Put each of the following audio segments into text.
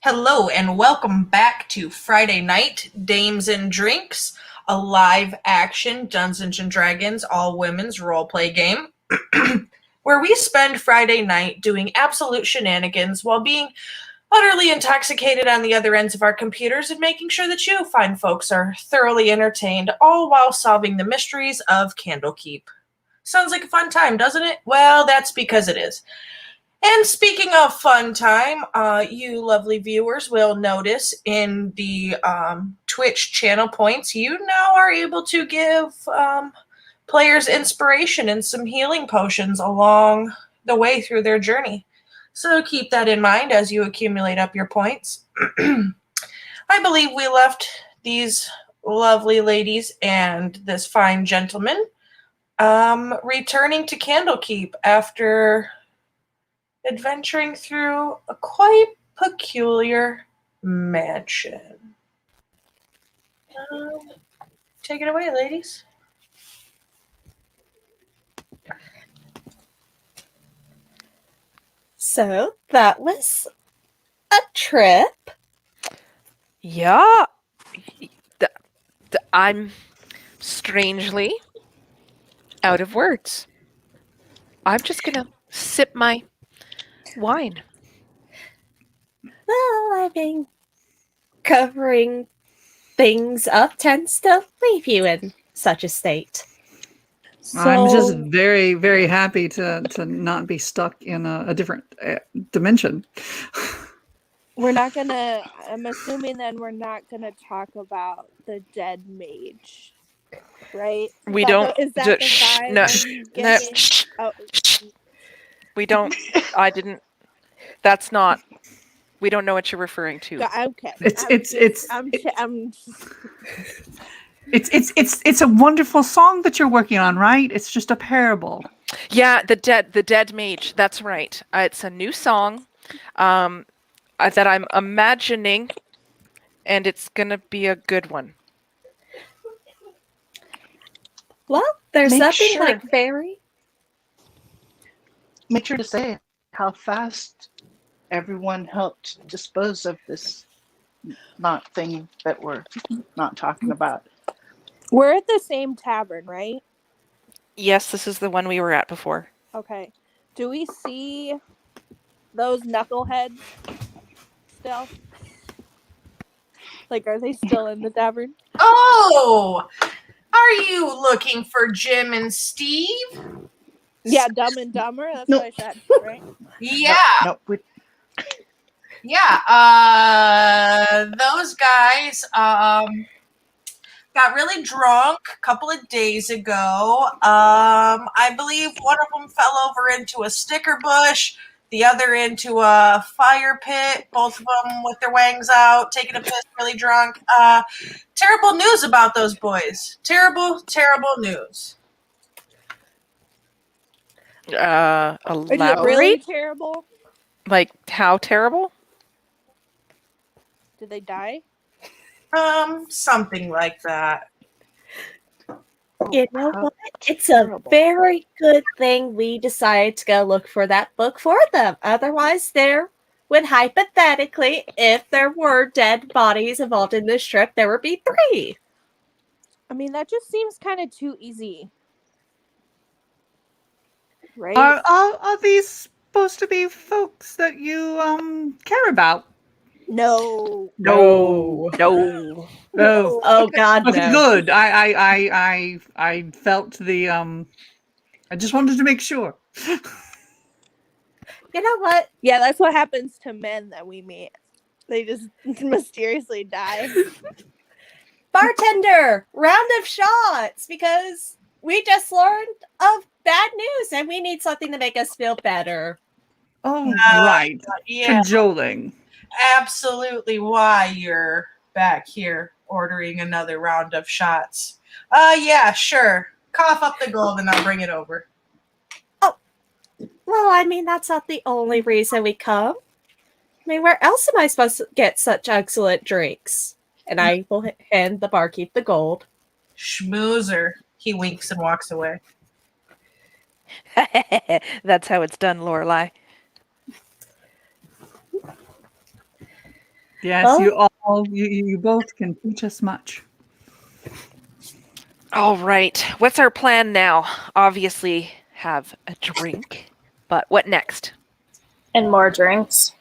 Hello and welcome back to Friday Night Dames and Drinks, a live action Dungeons and Dragons all women's roleplay game where we spend Friday night doing absolute shenanigans while being utterly intoxicated on the other ends of our computers and making sure that you fine folks are thoroughly entertained, all while solving the mysteries of Candlekeep. Sounds like a fun time, doesn't it? Well, that's because it is. And speaking of fun time, you lovely viewers will notice in the Twitch channel points, you now are able to give players inspiration and some healing potions along the way through their journey. So keep that in mind as you accumulate up your points. I believe we left these lovely ladies and this fine gentleman returning to Candlekeep after adventuring through a quite peculiar mansion. Take it away, ladies. So that was a trip. Yeah. I'm strangely out of words. I'm just going to sip my wine. Well, I mean, covering things up tends to leave you in such a state. So, I'm just very, very happy to not be stuck in a different dimension. I'm assuming then we're not gonna talk about the dead mage, right? We don't. Is that the vibe? No. Oh. We don't. I didn't. That's not. We don't know what you're referring to. Okay. It's a wonderful song that you're working on, right? It's just a parable. Yeah, the dead mage. That's right. It's a new song that I'm imagining, and it's gonna be a good one. Well, there's Make nothing sure- like fairy. Make sure to say how fast everyone helped dispose of this not thing that we're not talking about. We're at the same tavern, right? Yes, this is the one we were at before. Okay. Do we see those knuckleheads still? Like, are they still in the tavern? Oh! Are you looking for Jim and Steve? Yeah, Dumb and Dumber. That's No. what I said, right? Yeah. No, Those guys got really drunk a couple of days ago. I believe one of them fell over into a sticker bush, the other into a fire pit, both of them with their wangs out, taking a piss, really drunk. Terrible news about those boys. Terrible, terrible news. Is it really Elaborate? terrible? Like, how terrible? Did they die? Something like that. You know How what? It's a terrible. very good thing we decided to go look for that book for them. Otherwise, there would hypothetically, if there were dead bodies involved in this trip, there would be 3. I mean, that just seems kind of too easy. Right? Are these supposed to be folks that you care about? No. No. Oh, Oh God, okay, no. good. I felt the I just wanted to make sure. You know what? Yeah, that's what happens to men that we meet. They just mysteriously die. Bartender, round of shots, because we just learned of bad news and we need something to make us feel better. Oh, right. Yeah, Cajoling. absolutely why you're back here ordering another round of shots. Yeah, sure. Cough up the gold and I'll bring it over. Well, I mean, that's not the only reason we come. I mean, where else am I supposed to get such excellent drinks? And I will hand the barkeep the gold. Schmoozer. He winks and walks away. That's how it's done, Lorelai. Yes, Well- you both can teach us much. All right. What's our plan now? Obviously, have a drink. But what next? And more drinks.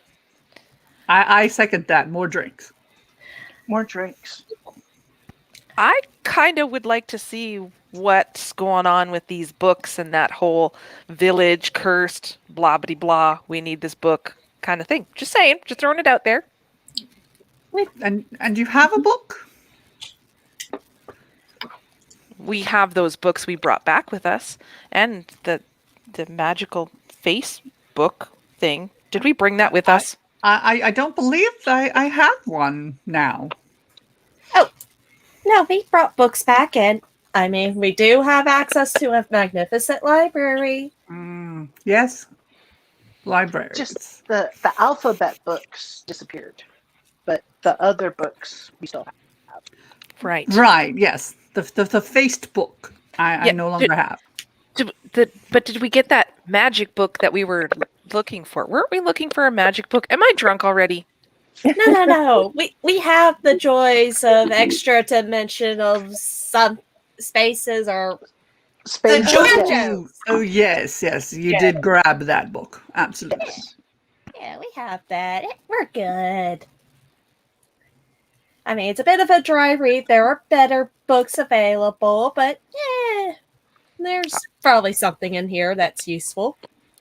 I second that. More drinks. More drinks. I kind of would like to see what's going on with these books and that whole village cursed, blah, blah, blah. We need this book kind of thing. Just saying. Just throwing it out there. And you have a book? We have those books we brought back with us and the magical face book thing. Did we bring that with us? I don't believe I have one now. No, we brought books back in. I mean, we do have access to a magnificent library. Yes. Libraries. Just the alphabet books disappeared, but the other books we still have. Right. Right, yes. The faced book I Yeah, no longer have. But did we get that magic book that we were looking for? Weren't we looking for a magic book? Am I drunk already? No. We have the joys of extra dimensional some spaces or Space The Jam. JoJo. Oh yes, you did grab that book. Absolutely. yeah, we have that. We're good. I mean, it's a bit of a dry read. There are better books available, but yeah, there's probably something in here that's useful.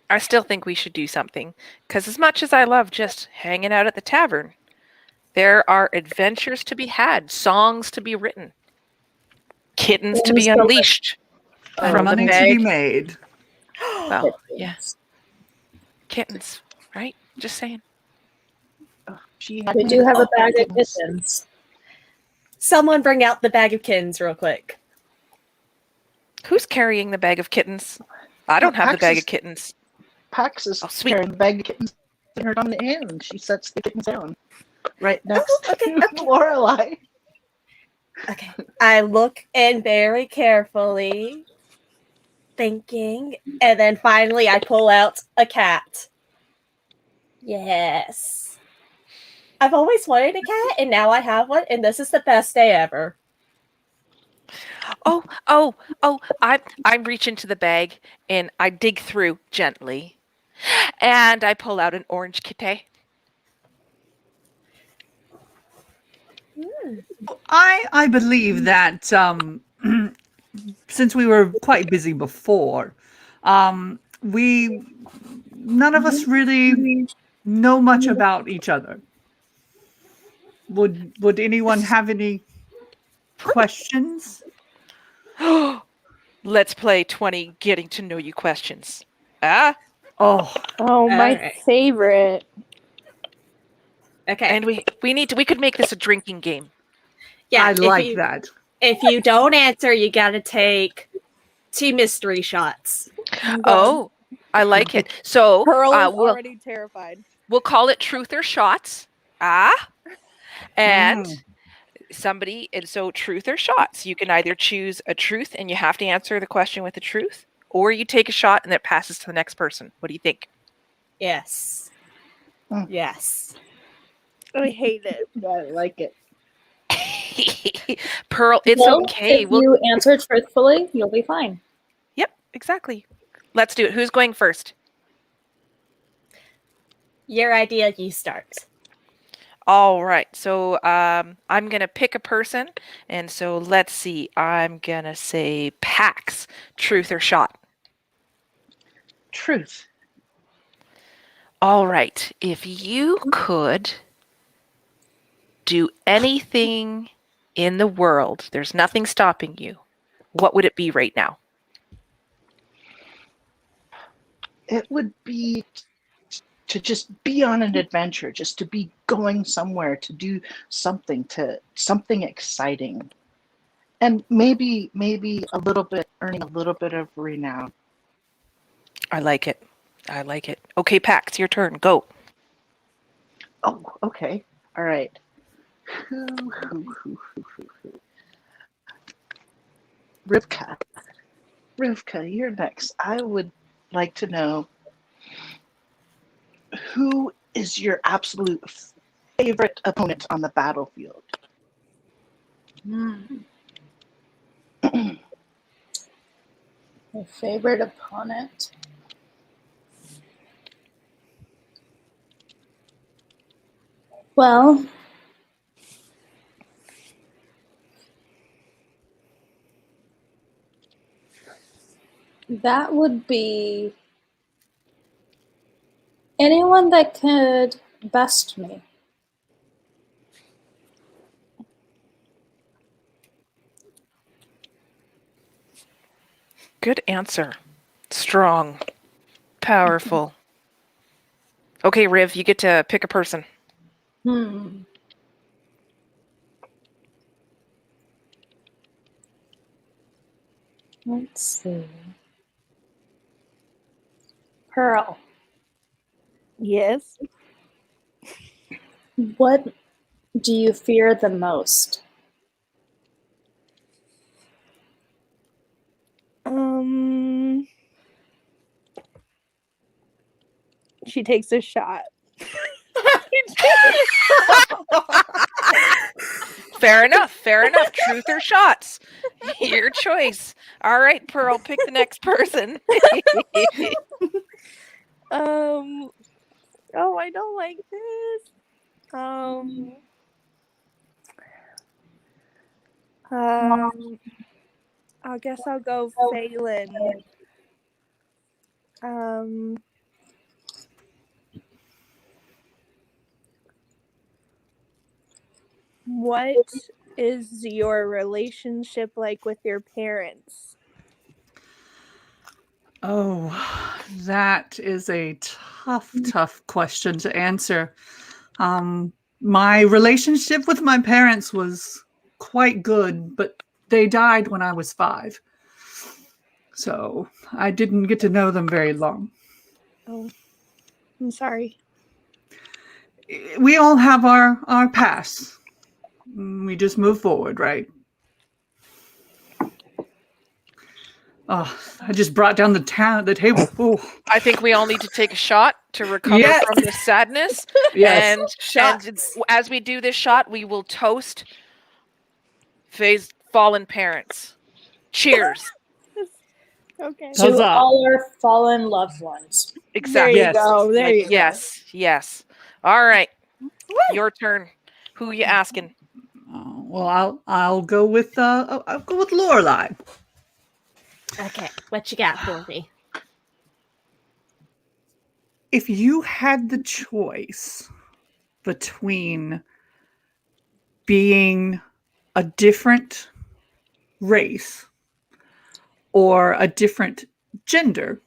I still think we should do something. Because as much as I love just hanging out at the tavern, there are adventures to be had, songs to be written, kittens to be Things to unleashed. From money to be made. Well, yes. Kittens, right? Just saying. She had We do have a bag of kittens. Someone bring out the bag of kittens real quick. Who's carrying the bag of kittens? I don't have the bag of kittens. Pax is Oh, sweet. carrying the bag of kittens in her dominant hand, and she sets the kittens down right next okay, to okay. Lorelei. Okay. I look in very carefully, thinking, and then finally I pull out a cat. Yes. I've always wanted a cat, and now I have one, and this is the best day ever. I reach into the bag and I dig through gently. And I pull out an orange kitty. I believe that since we were quite busy before, we none of us really know much about each other. Would anyone have any questions? Let's play 20 getting to know you questions. Ah, Oh, Oh, my Alright. favorite. Okay. and we could make this a drinking game. yeah, I if like you, that. If you don't answer, you gotta take 2 mystery shots. Oh, I like it. So Pearl is we'll already terrified. call it truth or shots. Ah, and Mm. and so truth or shots. You can either choose a truth and you have to answer the question with the truth, or you take a shot and it passes to the next person. What do you think? Yes. Mm. Yes. I hate it. Yeah, I like it. Pearl, it's Well, okay. If you answer truthfully, you'll be fine. Yep, exactly. Let's do it. Who's going first? Your idea, you start. All right. So I'm gonna pick a person, and so let's see. I'm gonna say Pax. Truth or shot? Truth. All right. If you could do anything in the world, there's nothing stopping you. What would it be right now? It would be to just be on an adventure, just to be going somewhere, to do something exciting, and maybe a little bit earning a little bit of renown. I like it. I like it. Okay, Pax, your turn. Go. Oh, okay, all right. Who? Rivka, you're next. I would like to know, who is your absolute favorite opponent on the battlefield? My favorite opponent. Well, that would be anyone that could best me. Good answer. Strong. Powerful. Okay, Riv, you get to pick a person. Let's see. Pearl, Yes. what do you fear the most? She takes a shot. Fair enough. Fair enough. Truth or shots? Your choice. All right, Pearl, pick the next person. Oh, I don't like this. I guess I'll go Phelan. What is your relationship like with your parents? Oh, that is a tough question to answer. My relationship with my parents was quite good, but they died when I was 5. So I didn't get to know them very long. Oh, I'm sorry. We all have our past. We just move forward, right? Oh, I just brought down the table. Ooh. I think we all need to take a shot to recover Yes. from this sadness. Yes. And as we do this shot, we will toast Faye's fallen parents. Cheers. Okay. To Huzzah. all our fallen loved ones. Exactly. There you go. There you go. Yes. All right. Your turn. Who you asking? Well, I'll go with Lorelai. Okay, what you got for me? If you had the choice between being a different race or a different gender,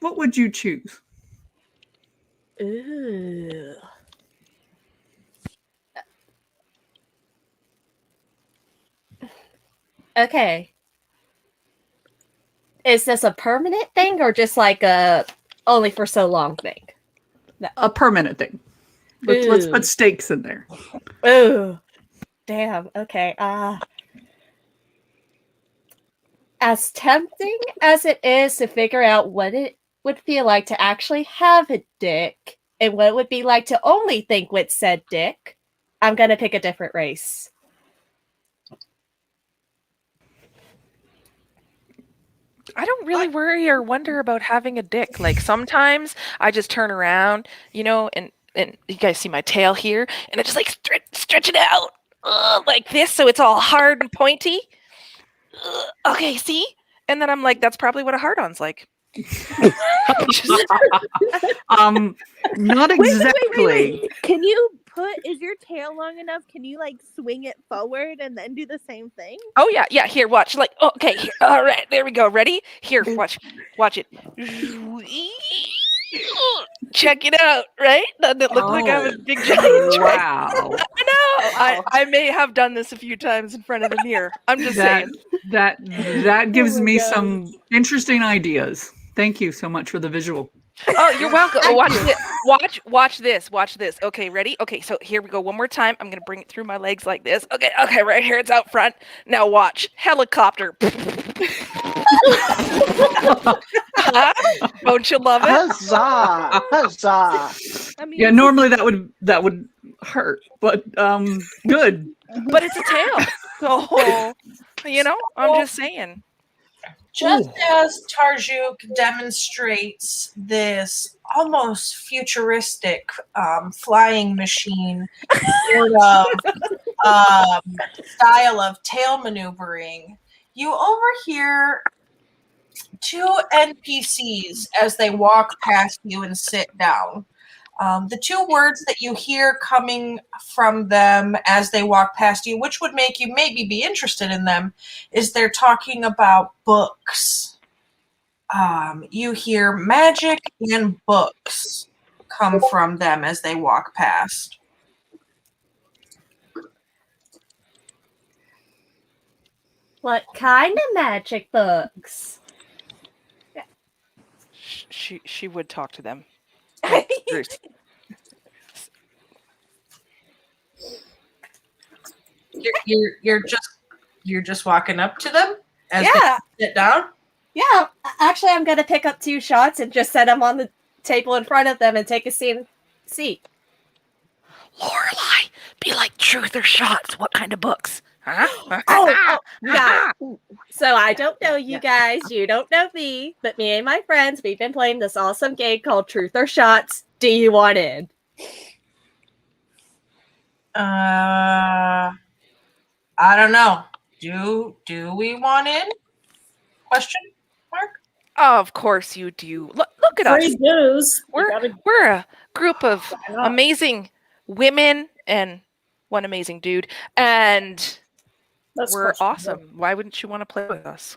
what would you choose? Ooh. Okay. Is this a permanent thing or just like a only for so long thing? A permanent thing. Let's Ooh. put stakes in there. Ooh. Damn. Okay. As tempting as it is to figure out what it would feel like to actually have a dick and what it would be like to only think with said dick, I'm gonna pick a different race. I don't really worry or wonder about having a dick. Like sometimes I just turn around, and you guys see my tail here, and I just like stretch it out like this, so it's all hard and pointy. Okay, see? And then I'm like, that's probably what a hard-on's like. Not exactly. Wait. Can you is your tail long enough? Can you like swing it forward and then do the same thing? Oh yeah. Here, watch. Like, okay, here. All right, there we go. Ready? Here, watch it. Check it out, right? Doesn't it look like I have a big giant trick? Wow. I know. I may have done this a few times in front of the mirror. I'm just saying. That gives Oh my me God. some interesting ideas. Thank you so much for the visual. Oh, you're welcome. Watch this. Watch this. Okay, ready? Okay, so here we go. One more time. I'm gonna bring it through my legs like this. Okay, right here. It's out front. Now watch. Helicopter. Don't you love it? Huzzah! Huzzah! I mean, Yeah, normally that would hurt, but good. But it's a tail. So, I'm just saying. Just as Tarjuk demonstrates this almost futuristic flying machine sort of style of tail maneuvering, you overhear two NPCs as they walk past you and sit down. The two words that you hear coming from them as they walk past you, which would make you maybe be interested in them, is they're talking about books. You hear magic and books come from them as they walk past. What kind of magic books? She would talk to them. You're just walking up to them as Yeah. they sit down. Yeah, actually, I'm gonna pick up 2 shots and just set them on the table in front of them and take a seat. Lorelai, be like truth or shots. What kind of books? Huh? Oh, got it. So I don't know you guys, you don't know me, but me and my friends, we've been playing this awesome game called Truth or Shots. Do you want in? I don't know. Do we want in? Question mark? Of course you do. Look at us. Free booze. We're a group of Why not? amazing women and one amazing dude, and That's we're questionable. awesome. Why wouldn't you want to play with us?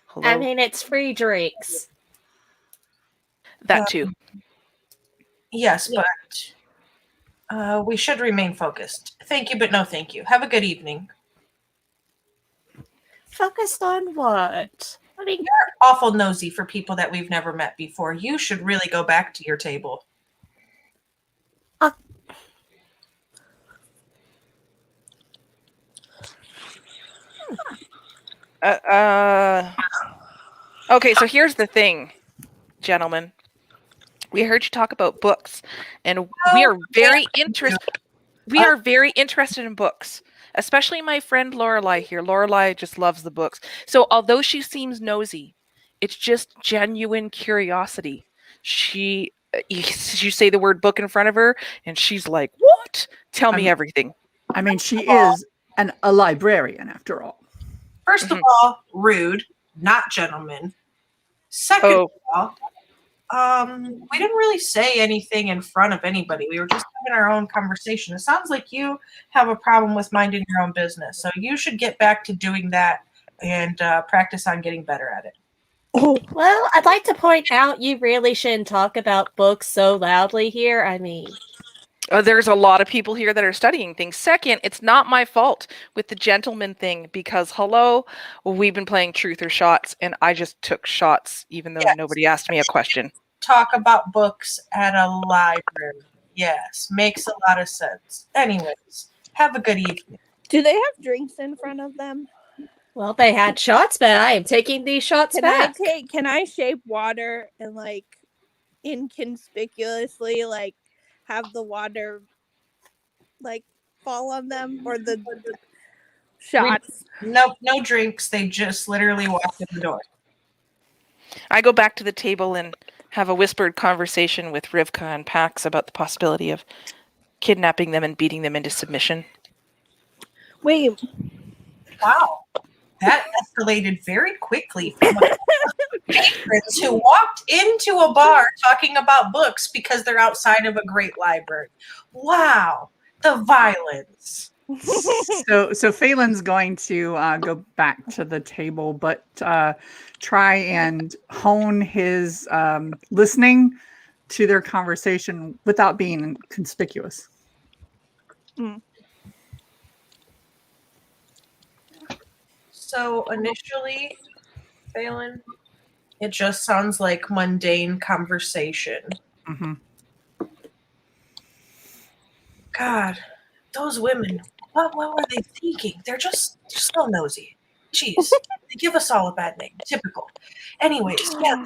Hello? I mean, it's free drinks. That too. Yes, but we should remain focused. Thank you, but no thank you. Have a good evening. Focused on what? I mean, You're awful nosy for people that we've never met before. You should really go back to your table. Okay, so here's the thing, gentlemen. We heard you talk about books, and we are very interested. We are very interested in books, especially my friend Lorelai here. Lorelai just loves the books. So although she seems nosy, it's just genuine curiosity. You say the word book in front of her, and she's like, "What? Tell me everything." I mean, she is a librarian after all. First of all, rude, not gentleman. Second of all, we didn't really say anything in front of anybody. We were just having our own conversation. It sounds like you have a problem with minding your own business. So you should get back to doing that and practice on getting better at it. well, I'd like to point out you really shouldn't talk about books so loudly here. I mean, There's a lot of people here that are studying things. Second, it's not my fault with the gentleman thing because, hello, we've been playing truth or shots, and I just took shots even though nobody asked me a question. Talk about books at a library. Yes, makes a lot of sense. Anyways, have a good evening. Do they have drinks in front of them? well, they had shots, but I am taking these shots back. Can I shape water and like inconspicuously like have the water like fall on them or the shots? Nope, no drinks. They just literally walked in the door. I go back to the table and have a whispered conversation with Rivka and Pax about the possibility of kidnapping them and beating them into submission. Wait, Wow. That escalated very quickly from patrons who walked into a bar talking about books because they're outside of a great library. Wow. The violence. So Phelan's going to go back to the table, but try and hone his listening to their conversation without being conspicuous. So initially, Phelan, it just sounds like mundane conversation. Mm-hmm. God, those women, what were they thinking? They're just so nosy. Jeez, they give us all a bad name. Typical. Anyways, yeah,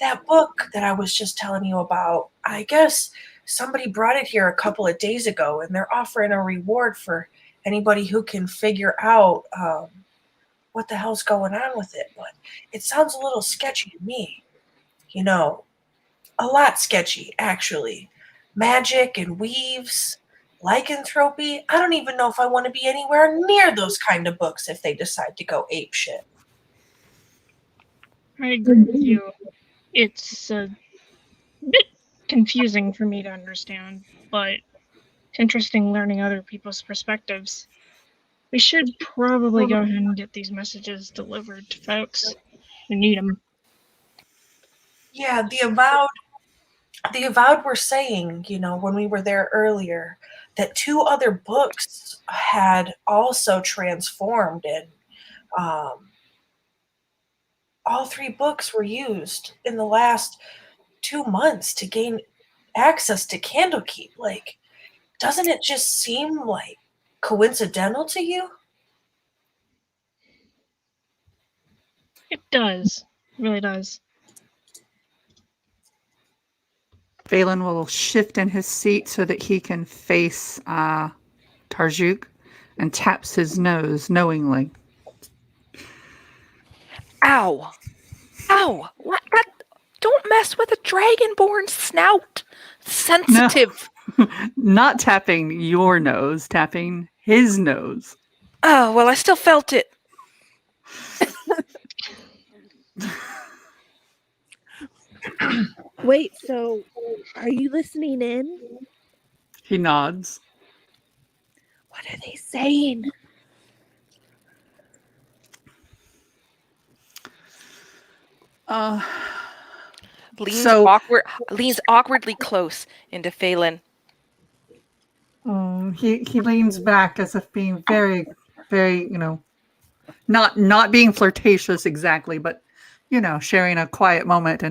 that book that I was just telling you about, I guess somebody brought it here a couple of days ago, and they're offering a reward for anybody who can figure out what the hell's going on with it. But it sounds a little sketchy to me. You know, a lot sketchy, actually. Magic and weaves, lycanthropy. I don't even know if I want to be anywhere near those kind of books if they decide to go ape shit. I agree with you. It's a bit confusing for me to understand, but it's interesting learning other people's perspectives. We should probably go ahead and get these messages delivered to folks who need them. Yeah, the Avowed were saying, when we were there earlier, that 2 other books had also transformed, and all 3 books were used in the last 2 months to gain access to Candlekeep. Like, doesn't it just seem like coincidental to you? It does. It really does. Valen will shift in his seat so that he can face Tarjuk and taps his nose knowingly. Ow. Ow. What? Don't mess with a dragonborn snout. Sensitive. No. Not tapping your nose, tapping his nose. Oh, well, I still felt it. Wait, so are you listening in? He nods. What are they saying? Leans awkwardly close into Phelan. He leans back as if being very, very, not being flirtatious exactly, but sharing a quiet moment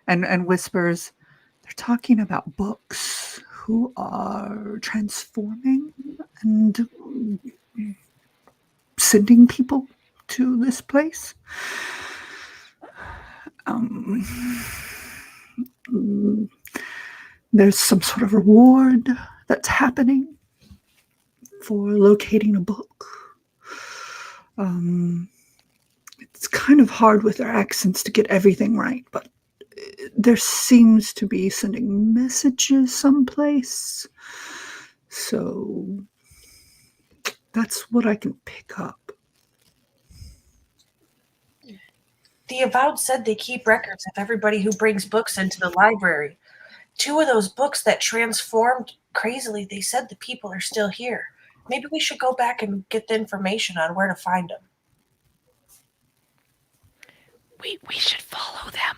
and whispers, they're talking about books who are transforming and sending people to this place. There's some sort of reward that's happening for locating a book. It's kind of hard with their accents to get everything right, but there seems to be sending messages someplace. So that's what I can pick up. The Avowed said they keep records of everybody who brings books into the library. 2 of those books that transformed crazily, they said the people are still here. Maybe we should go back and get the information on where to find them. We should follow them.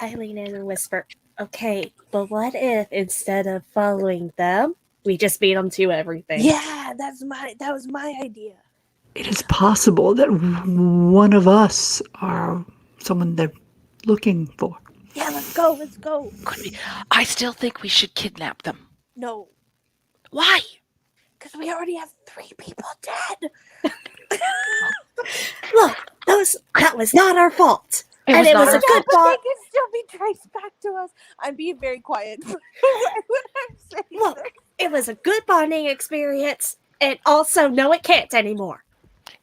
I lean in and whisper, okay, but what if instead of following them, we just beat them to everything? Yeah, that was my idea. It is possible that one of us are someone they're looking for. Yeah, let's go. Could be. I still think we should kidnap them. No, Why? because we already have 3 people dead. Look, that was not our fault. It and was it not was our a good They bond. can still be traced back to us. I'm being very quiet. when I'm saying Look, this. it was a good bonding experience. And also, no, it can't anymore.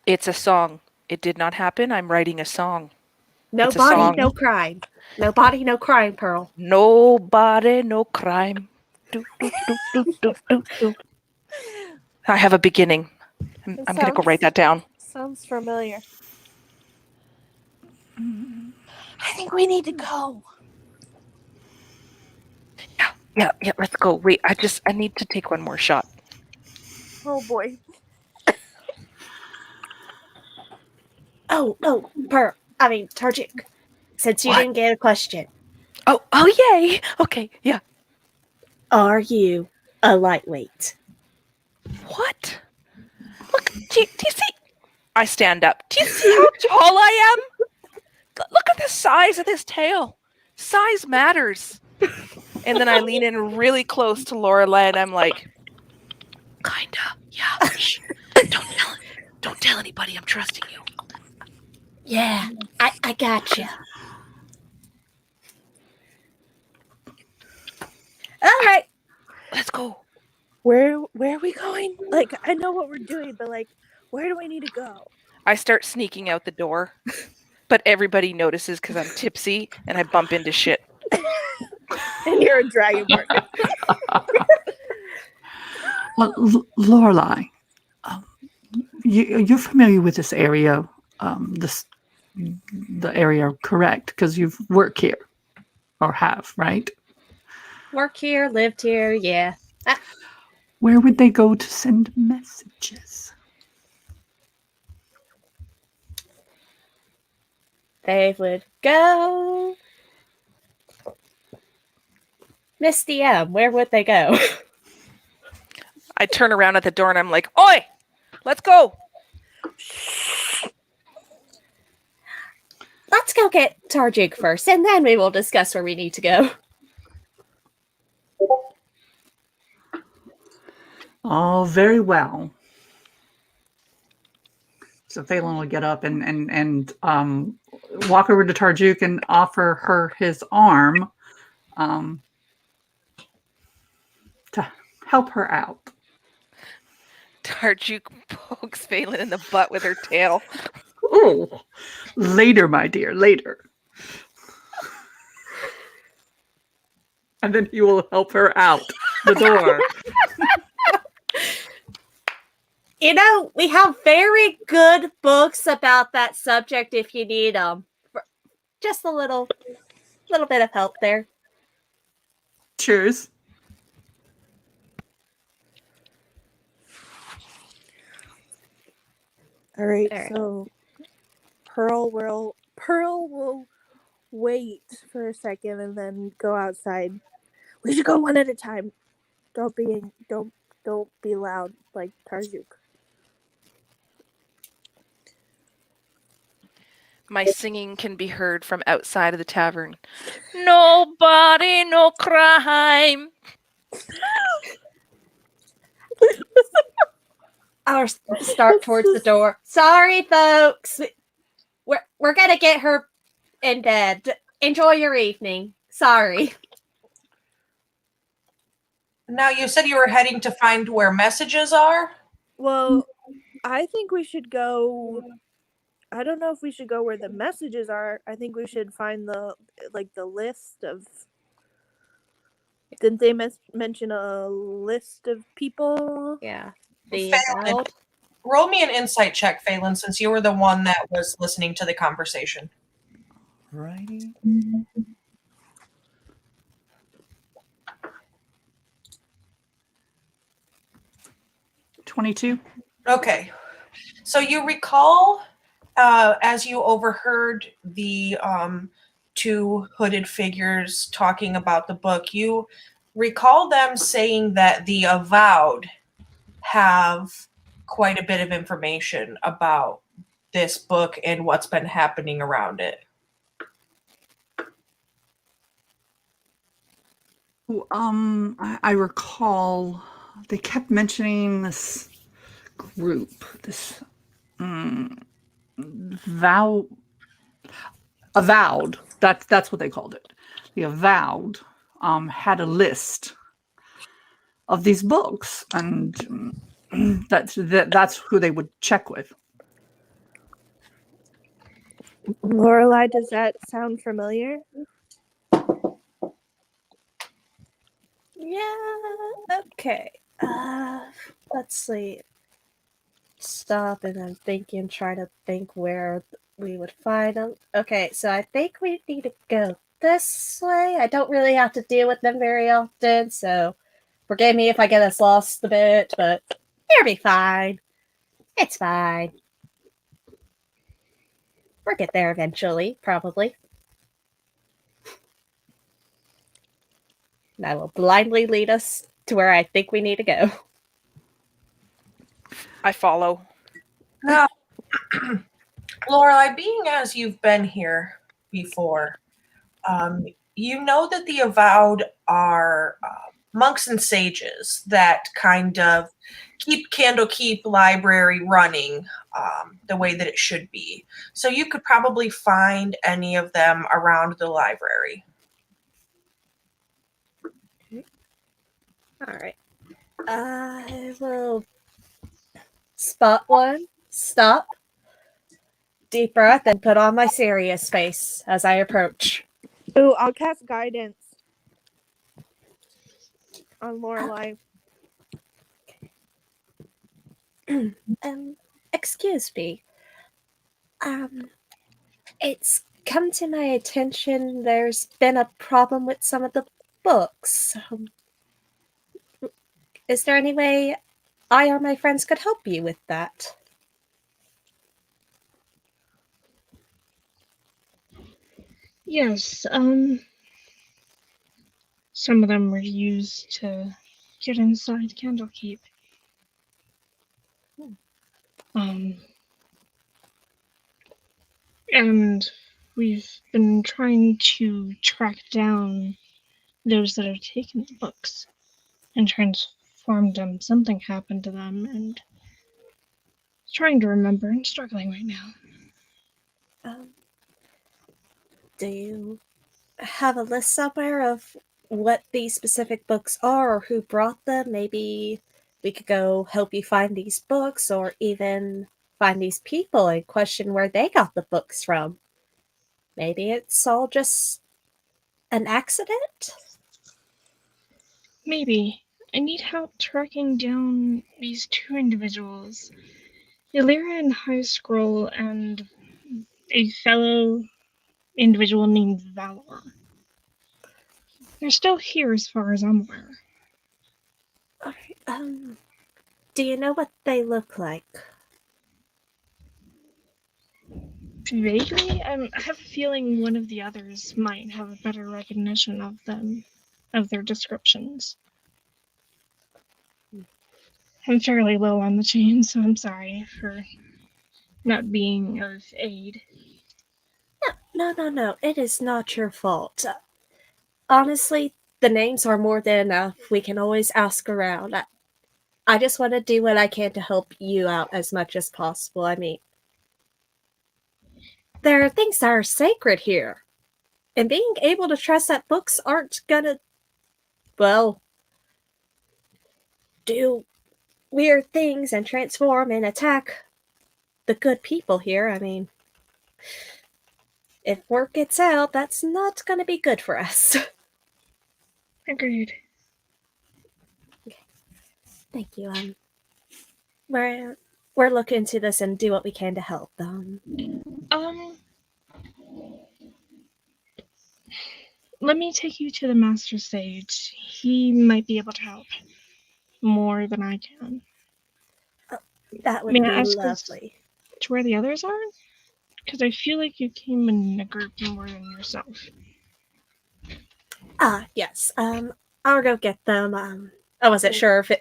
It's a song. It did not happen. I'm writing a song. No It's a body, song. no crime. No body, no crime, Pearl. Nobody, no crime. Do, do, do, do, do, do. I have a beginning. I'm going to go write that down. Sounds familiar. I think we need to go. Yeah, let's go. Wait, I need to take one more shot. Oh boy. Oh, Tarjuk. Since you What? didn't get a question, Oh, yay. Okay, yeah. are you a lightweight? What? Look, do you see? I stand up. Do you see how tall I am? Look at the size of this tail. Size matters. And then I lean in really close to Lorelai and I'm like, kinda, yeah. Shh. Don't tell Don't tell anybody. I'm trusting you. Yeah, I gotcha. All right. Let's go. Where are we going? Like, I know what we're doing, but like, where do we need to go? I start sneaking out the door, but everybody notices because I'm tipsy and I bump into shit. And you're a dragonborn. Well, Lorelai, you're familiar with this area, the area, correct? Because you've worked here, or have, right? Work here, lived here, yeah. Where would they go to send messages? They would go. Misty M, where would they go? I turn around at the door and I'm like, "Oi, let's go." Let's go get Tarjuk first, and then we will discuss where we need to go. Oh, very well. So Phelan will get up and walk over to Tarjuk and offer her his arm to help her out. Tarjuk pokes Phelan in the butt with her tail. Oh, later, my dear, later. And then he will help her out the door. You know, we have very good books about that subject if you need them. Just a little bit of help there. Cheers. All right, All right. so Pearl will wait for a second and then go outside. We should go one at a time. Don't be loud like Tarjuk. My singing can be heard from outside of the tavern. Nobody, no crime. I'll start towards the door. Sorry, folks. We're gonna get her in bed. Enjoy your evening. Sorry. Now, you said you were heading to find where messages are? Well, I think we should go. I don't know if we should go where the messages are. I think we should find the list of. Didn't they mention a list of people? Yeah. Phelan, roll me an insight check, Phelan, since you were the one that was listening to the conversation. Righty. 22. Okay. So you recall, as you overheard the two hooded figures talking about the book, you recall them saying that the Avowed have quite a bit of information about this book and what's been happening around it. I recall they kept mentioning this group, this Avowed. That's what they called it. The Avowed had a list of these books, and that's who they would check with. Lorelai, does that sound familiar? Yeah. Okay. Let's see. Stop, and I'm thinking, trying to think where we would find them. Okay, so I think we need to go this way. I don't really have to deal with them very often, so forgive me if I get us lost a bit, but it'll be fine. It's fine. We'll get there eventually, probably. And I will blindly lead us to where I think we need to go. I follow. Now, Lorelai, being as you've been here before, you know that the Avowed are monks and sages that kind of keep Candlekeep Library running the way that it should be. So you could probably find any of them around the library. All right. I will spot one, stop, deep breath, and put on my serious face as I approach. Ooh, I'll cast guidance on Lorelai. Excuse me. It's come to my attention there's been a problem with some of the books. Is there any way I or my friends could help you with that? Yes, some of them were used to get inside Candlekeep. And we've been trying to track down those that have taken the books and transformed them. Something happened to them, and trying to remember and struggling right now. Do you have a list somewhere of what these specific books are or who brought them? Maybe we could go help you find these books or even find these people and question where they got the books from. Maybe it's all just an accident? Maybe. I need help tracking down these two individuals. Illyrian High Scroll and a fellow individual named Valor. They're still here as far as I'm aware. Do you know what they look like? Vaguely, I have a feeling one of the others might have a better recognition of them, of their descriptions. I'm fairly low on the chain, so I'm sorry for not being of aid. No. It is not your fault. Honestly, the names are more than enough. We can always ask around. I just want to do what I can to help you out as much as possible. I mean, there are things that are sacred here. And being able to trust that books aren't gonna, well, do weird things and transform and attack the good people here. I mean, if word gets out, that's not gonna be good for us. Agreed. Thank you. We're looking into this and do what we can to help them. Let me take you to the Master Sage. He might be able to help more than I can. That would May be I ask lovely. to where the others are? Because I feel like you came in a group more than yourself. Yes. I'll go get them. I wasn't sure if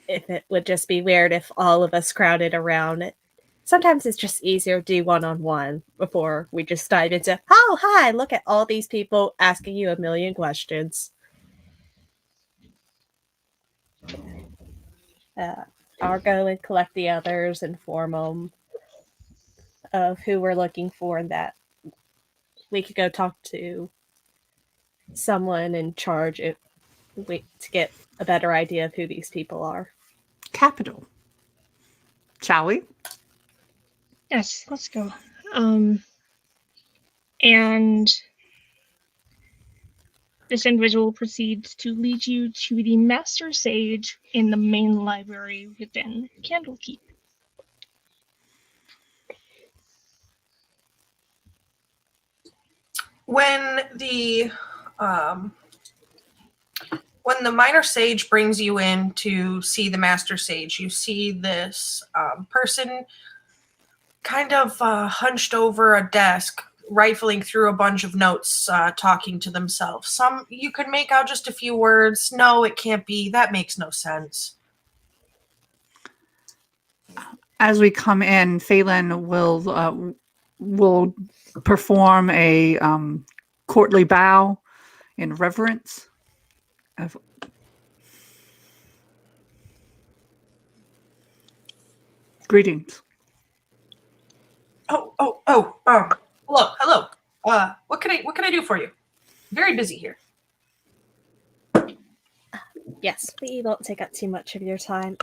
it would just be weird if all of us crowded around it. Sometimes it's just easier to do one-on-one before we just dive into, oh, hi, look at all these people asking you a million questions. I'll go and collect the others, inform them of who we're looking for, and that we could go talk to someone in charge to get a better idea of who these people are. Capital. Shall we? Yes, let's go. And this individual proceeds to lead you to the Master Sage in the main library within Candlekeep. When the minor sage brings you in to see the master sage, you see this person kind of hunched over a desk, rifling through a bunch of notes, talking to themselves. Some you could make out just a few words. No, it can't be. That makes no sense. As we come in, Phelan will perform a courtly bow in reverence Greetings. Hello. What can I do for you? Very busy here. Yes, we won't take up too much of your time.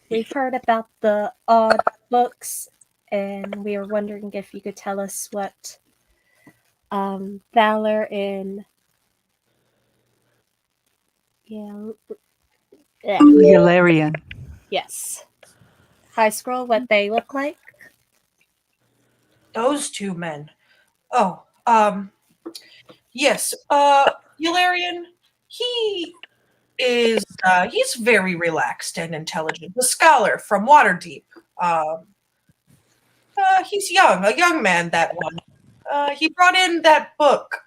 We've heard about the odd books, and we were wondering if you could tell us what Valor in Galarian. Yes, High Scroll, what they look like. Those two men. Oh, yes. Yularian, he he's very relaxed and intelligent. A scholar from Waterdeep. He's young, a young man, that one. He brought in that book,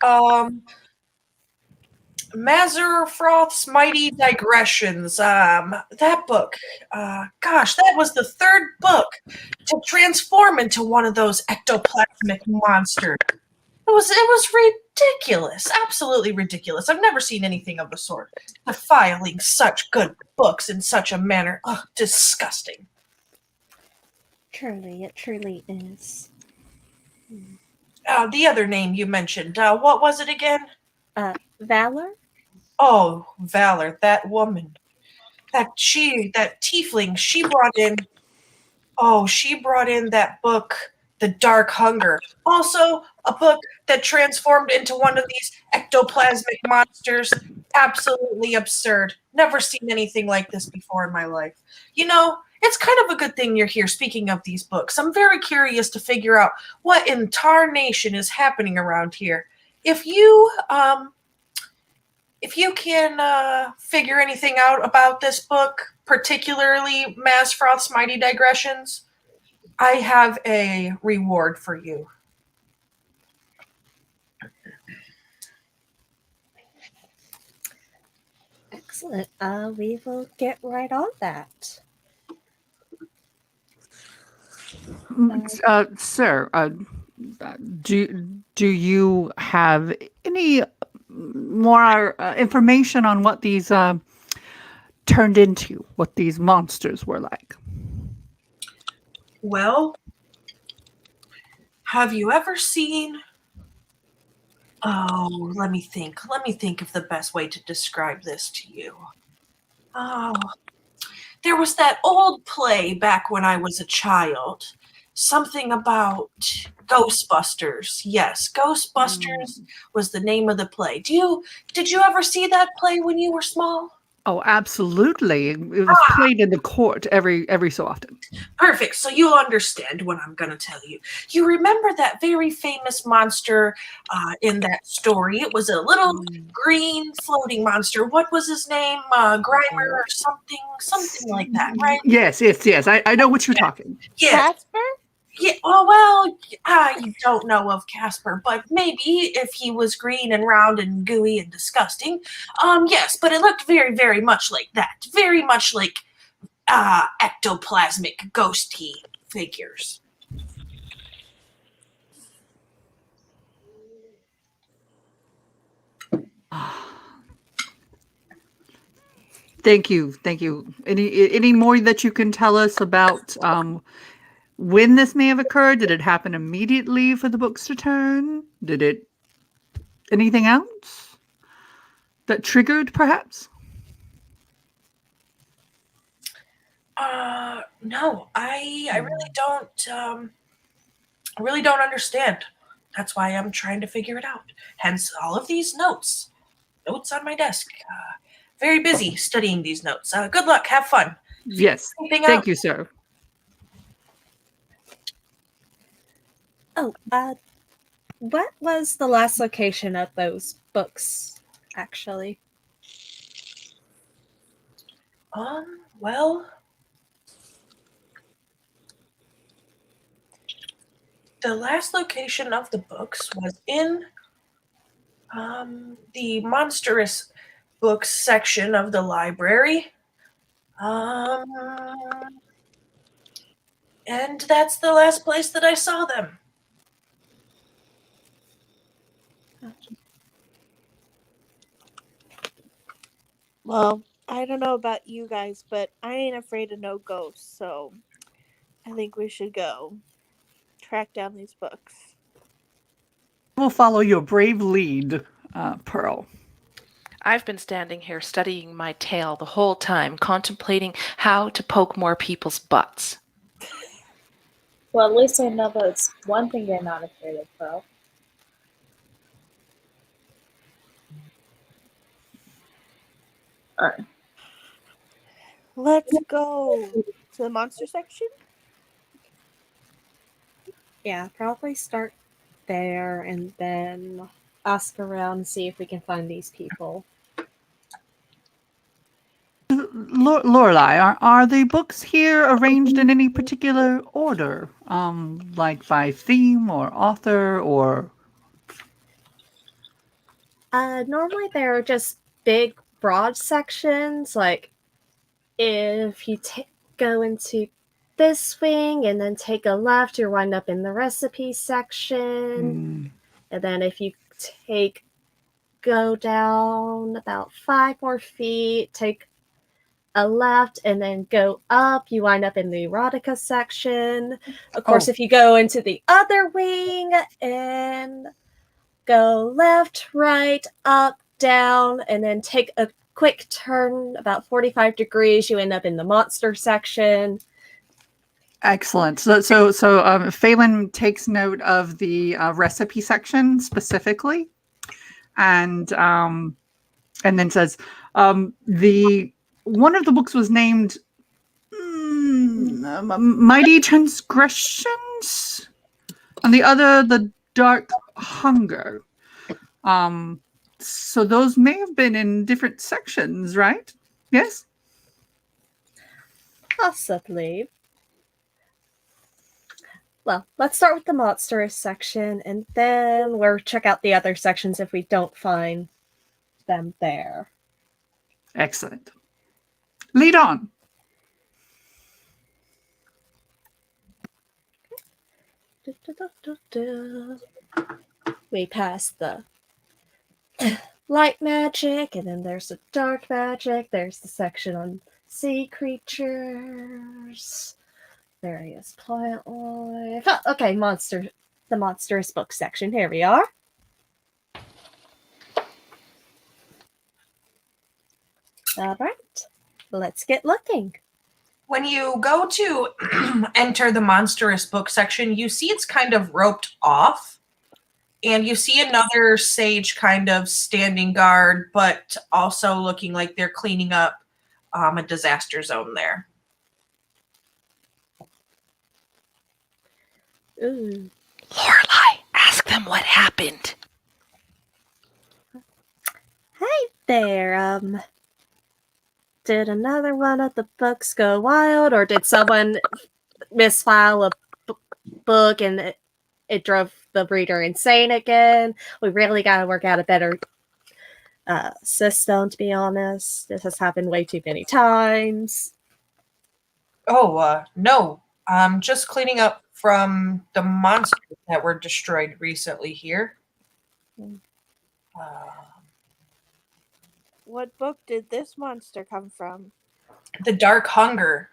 Mazerfroth's Mighty Digressions. That book. Gosh, that was the third book to transform into one of those ectoplasmic monsters. It was ridiculous, absolutely ridiculous. I've never seen anything of the sort. Defiling such good books in such a manner, disgusting. Truly, it truly is. The other name you mentioned, what was it again? Valor? Oh, Valor, that woman. That tiefling, she brought in that book, The Dark Hunger. Also, a book that transformed into one of these ectoplasmic monsters. Absolutely absurd. Never seen anything like this before in my life. You know, it's kind of a good thing you're here. Speaking of these books, I'm very curious to figure out what in tarnation is happening around here. If you can figure anything out about this book, particularly Mazfroth's Mighty Digressions, I have a reward for you. Excellent. We will get right on that. Sir, do you have any more information on what these turned into, what these monsters were like? Well, have you ever seen... Oh, let me think. Let me think of the best way to describe this to you. Oh, there was that old play back when I was a child. Something about Ghostbusters. Yes, Ghostbusters was the name of the play. Did you ever see that play when you were small? Oh, absolutely. It was played in the court every so often. Perfect. So you'll understand what I'm going to tell you. You remember that very famous monster in that story? It was a little green floating monster. What was his name? Grimer or something like that, right? Yes. I know what you're talking. Yeah. Casper? Yeah. Well, you don't know of Casper, but maybe if he was green and round and gooey and disgusting. Yes, but it looked very, very much like that. Very much like ectoplasmic ghosty figures. Thank you. Any more that you can tell us about when this may have occurred? Did it happen immediately for the books to turn? Did it anything else that triggered, perhaps? No, I really don't understand. That's why I'm trying to figure it out. Hence all of these notes on my desk. Very busy studying these notes. Good luck. Have fun. Yes. Thank you, sir. Oh, what was the last location of those books, actually? Well, the last location of the books was in the monstrous books section of the library. And that's the last place that I saw them. Well, I don't know about you guys, but I ain't afraid of no ghosts, so I think we should go track down these books. We'll follow your brave lead, Pearl. I've been standing here studying my tail the whole time, contemplating how to poke more people's butts. Well, at least I know that's one thing you're not afraid of, Pearl. Alright. Let's go to the monster section. Yeah, probably start there and then ask around and see if we can find these people. Lorelai, are the books here arranged in any particular order? Like by theme or author or... Normally they're just big, broad sections. Like if you go into this wing and then take a left, you wind up in the recipe section. And then if you go down about 5 more feet, take a left, and then go up, you wind up in the erotica section. Of course, if you go into the other wing and go left, right, up, down, and then take a quick turn about 45 degrees, you end up in the monster section. Excellent. So Phelan takes note of the recipe section specifically, and then says the one of the books was named Mighty Transgressions, and the other the Dark Hunger. So those may have been in different sections, right? Yes? Possibly. Well, let's start with the monstrous section, and then we'll check out the other sections if we don't find them there. Excellent. Lead on. We pass the light magic, and then there's the dark magic. There's the section on sea creatures, various plant life. Oh, okay, the monstrous book section. Here we are. All right, let's get looking. When you go to enter the monstrous book section, you see it's kind of roped off. And you see another sage kind of standing guard, but also looking like they're cleaning up a disaster zone there. Ooh. Lorelai, ask them what happened. Hey there, did another one of the books go wild, or did someone misfile a book and it drove the reader insane again? We really got to work out a better system, to be honest. This has happened way too many times. Oh, no. I'm just cleaning up from the monsters that were destroyed recently here. What book did this monster come from? The Dark Hunger.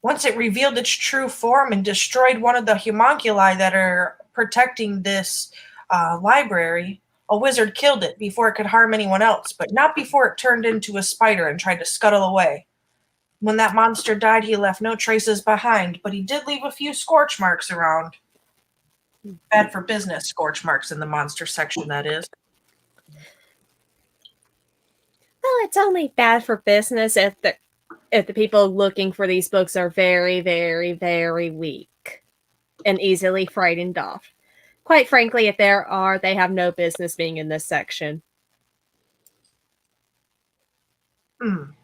Once it revealed its true form and destroyed one of the homunculi that are protecting this library, a wizard killed it before it could harm anyone else, but not before it turned into a spider and tried to scuttle away. When that monster died, he left no traces behind, but he did leave a few scorch marks around. Bad for business scorch marks in the monster section, that is. Well, it's only bad for business if the people looking for these books are very, very, very weak and easily frightened off. Quite frankly, if there are, they have no business being in this section.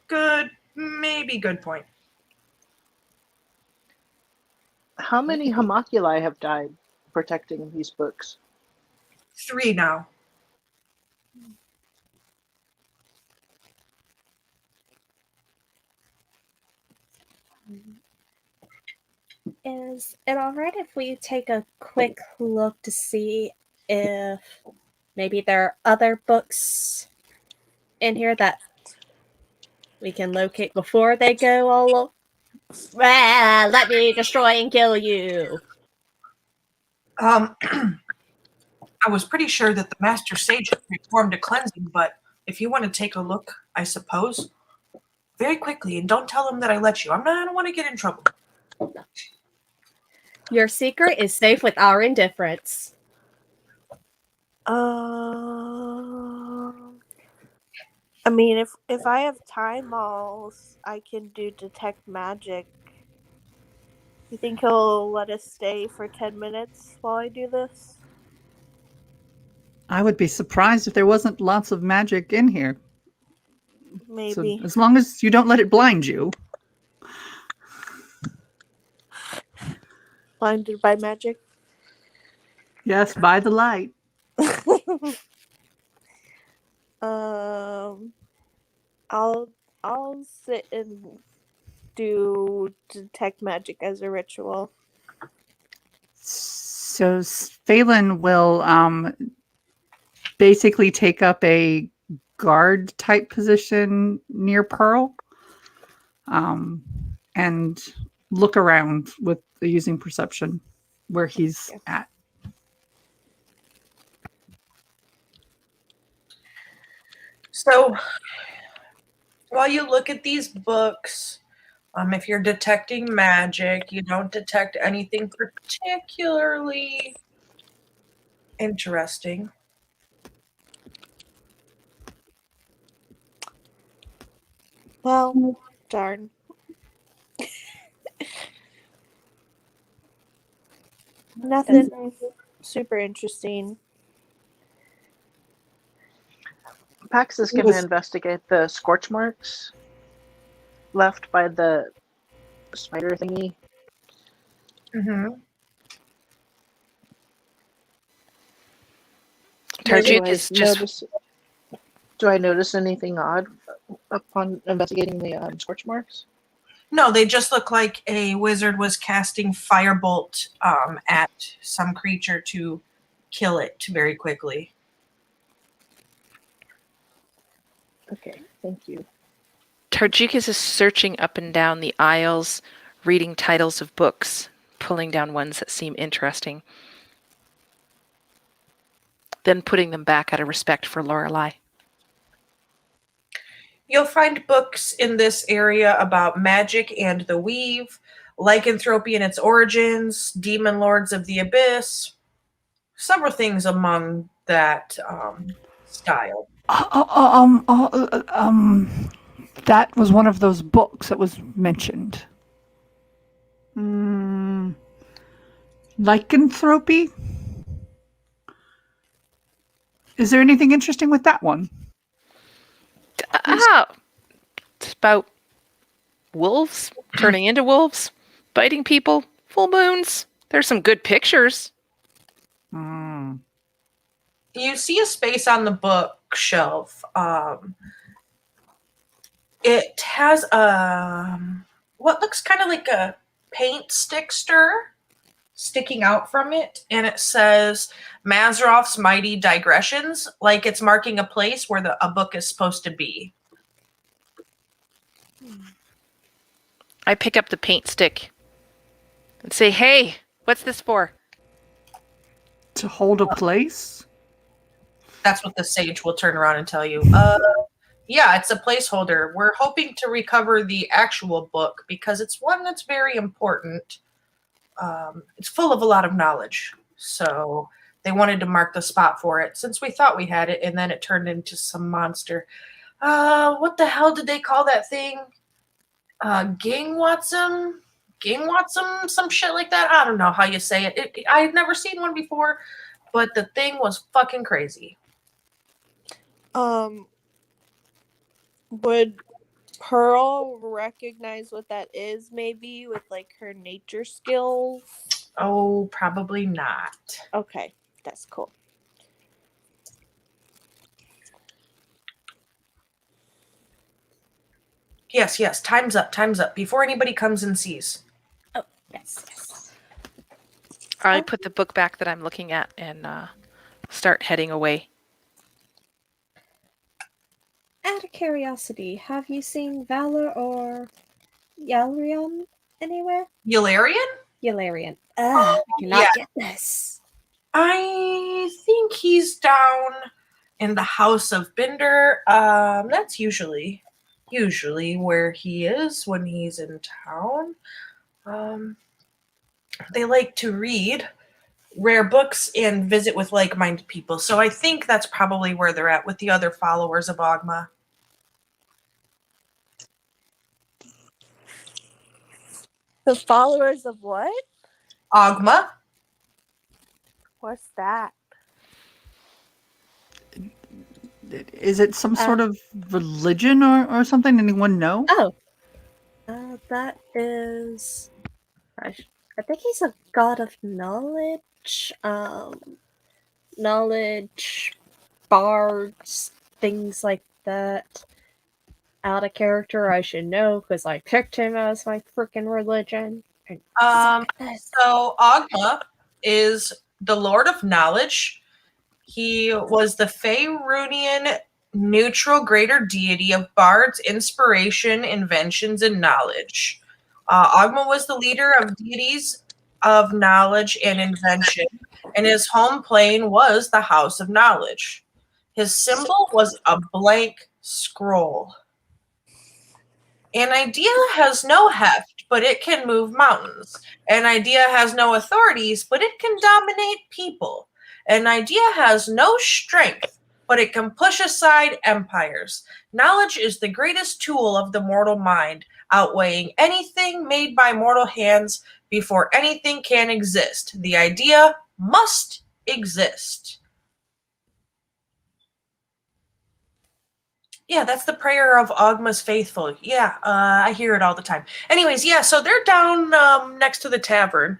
Good point. How many homunculi have died protecting these books? 3 now. Is it alright if we take a quick look to see if maybe there are other books in here that we can locate before they go all Let me destroy and kill you. I was pretty sure that the Master Sage had performed a cleansing, but if you want to take a look, I suppose, very quickly, and don't tell him that I let you. I don't want to get in trouble. Your secret is safe with our indifference. I mean, if I have time, I can do detect magic. You think he'll let us stay for 10 minutes while I do this? I would be surprised if there wasn't lots of magic in here. So Maybe. as long as you don't let it blind you. Blinded by magic? Yes, by the light. I'll sit and do detect magic as a ritual. So Phelan will basically take up a guard type position near Pearl, and look around with using perception where he's at. So, while you look at these books, if you're detecting magic, you don't detect anything particularly interesting. Well, darn. Nothing super interesting. Pax is going to investigate the scorch marks left by the spider thingy. Mm-hmm. Tarjuk is just Do I notice anything odd upon investigating the scorch marks? No, they just look like a wizard was casting firebolt at some creature to kill it very quickly. Okay, thank you. Tarjukas is searching up and down the aisles, reading titles of books, pulling down ones that seem interesting, then putting them back out of respect for Lorelei. You'll find books in this area about magic and the weave, lycanthropy and its origins, demon lords of the abyss, several things among that style. That was one of those books that was mentioned. Lycanthropy? Is there anything interesting with that one? It's about wolves turning into wolves, biting people, full moons. There's some good pictures. You see a space on the bookshelf. It has what looks kind of like a paint stick stir sticking out from it, and it says Mazrov's Mighty Digressions, like it's marking a place where a book is supposed to be. I pick up the paint stick and say, "Hey, what's this for?" To hold a place? That's what the sage will turn around and tell you. Yeah, it's a placeholder. We're hoping to recover the actual book because it's one that's very important. It's full of a lot of knowledge. So they wanted to mark the spot for it since we thought we had it, and then it turned into some monster. What the hell did they call that thing? Gingwatsum? Gingwatsum? Some shit like that? I don't know how you say it. I had never seen one before, but the thing was fucking crazy. Would Pearl recognize what that is, maybe, with, like, her nature skills? Oh, probably not. Okay, that's cool. Yes, time's up. Before anybody comes and sees. Oh, yes. I put the book back that I'm looking at and start heading away. Out of curiosity, have you seen Valor or Yalrion anywhere? Yularian? Yularian. I cannot get this. I think he's down in the House of Binder. That's usually where he is when he's in town. They like to read rare books and visit with like-minded people. So I think that's probably where they're at with the other followers of Ogma. The followers of what? Ogma? What's that? Is it some sort of religion or something? Anyone know? Oh. That is... I think he's a god of knowledge. Knowledge, bards, things like that. Out of character, I should know, because I picked him as my freaking religion. So Ogma is the Lord of Knowledge. He was the Faerunian neutral greater deity of bards, inspiration, inventions, and knowledge. Ogma was the leader of deities of knowledge and invention, and his home plane was the House of Knowledge. His symbol was a blank scroll. An idea has no heft, but it can move mountains. An idea has no authorities, but it can dominate people. An idea has no strength, but it can push aside empires. Knowledge is the greatest tool of the mortal mind, outweighing anything made by mortal hands before anything can exist. The idea must exist. Yeah, that's the prayer of Ogma's faithful. Yeah, I hear it all the time. Anyways, yeah, so they're down next to the tavern.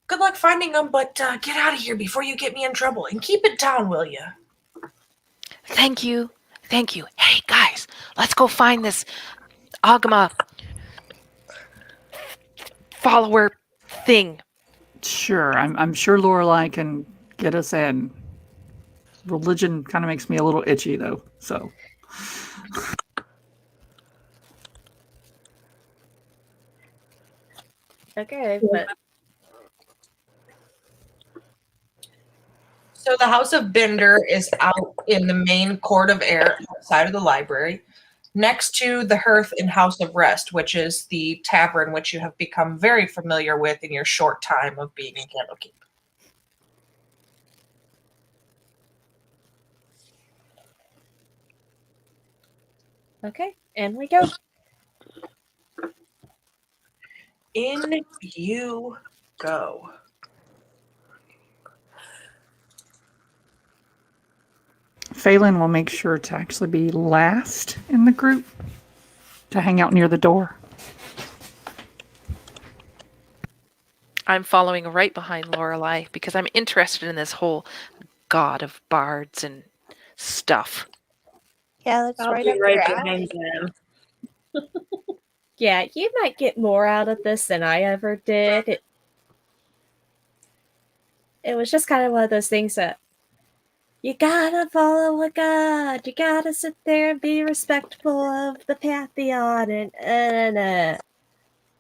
Good luck finding them, but get out of here before you get me in trouble. And keep it down, will you? Thank you. Thank you. Hey, guys, let's go find this Ogma follower thing. Sure, I'm sure Lorelai can get us in. Religion kind of makes me a little itchy, though, so. Okay, but... So the House of Binder is out in the main court of air outside of the library, next to the Hearth and House of Rest, which is the tavern which you have become very familiar with in your short time of being in Candlekeep. Okay, and we go. In you go. Phelan will make sure to actually be last in the group, to hang out near the door. I'm following right behind Lorelai because I'm interested in this whole god of bards and stuff. Yeah, that's I'll right be up right your behind alley. them. Yeah, you might get more out of this than I ever did. It was just kind of one of those things that you gotta follow a god. You gotta sit there and be respectful of the pantheon. And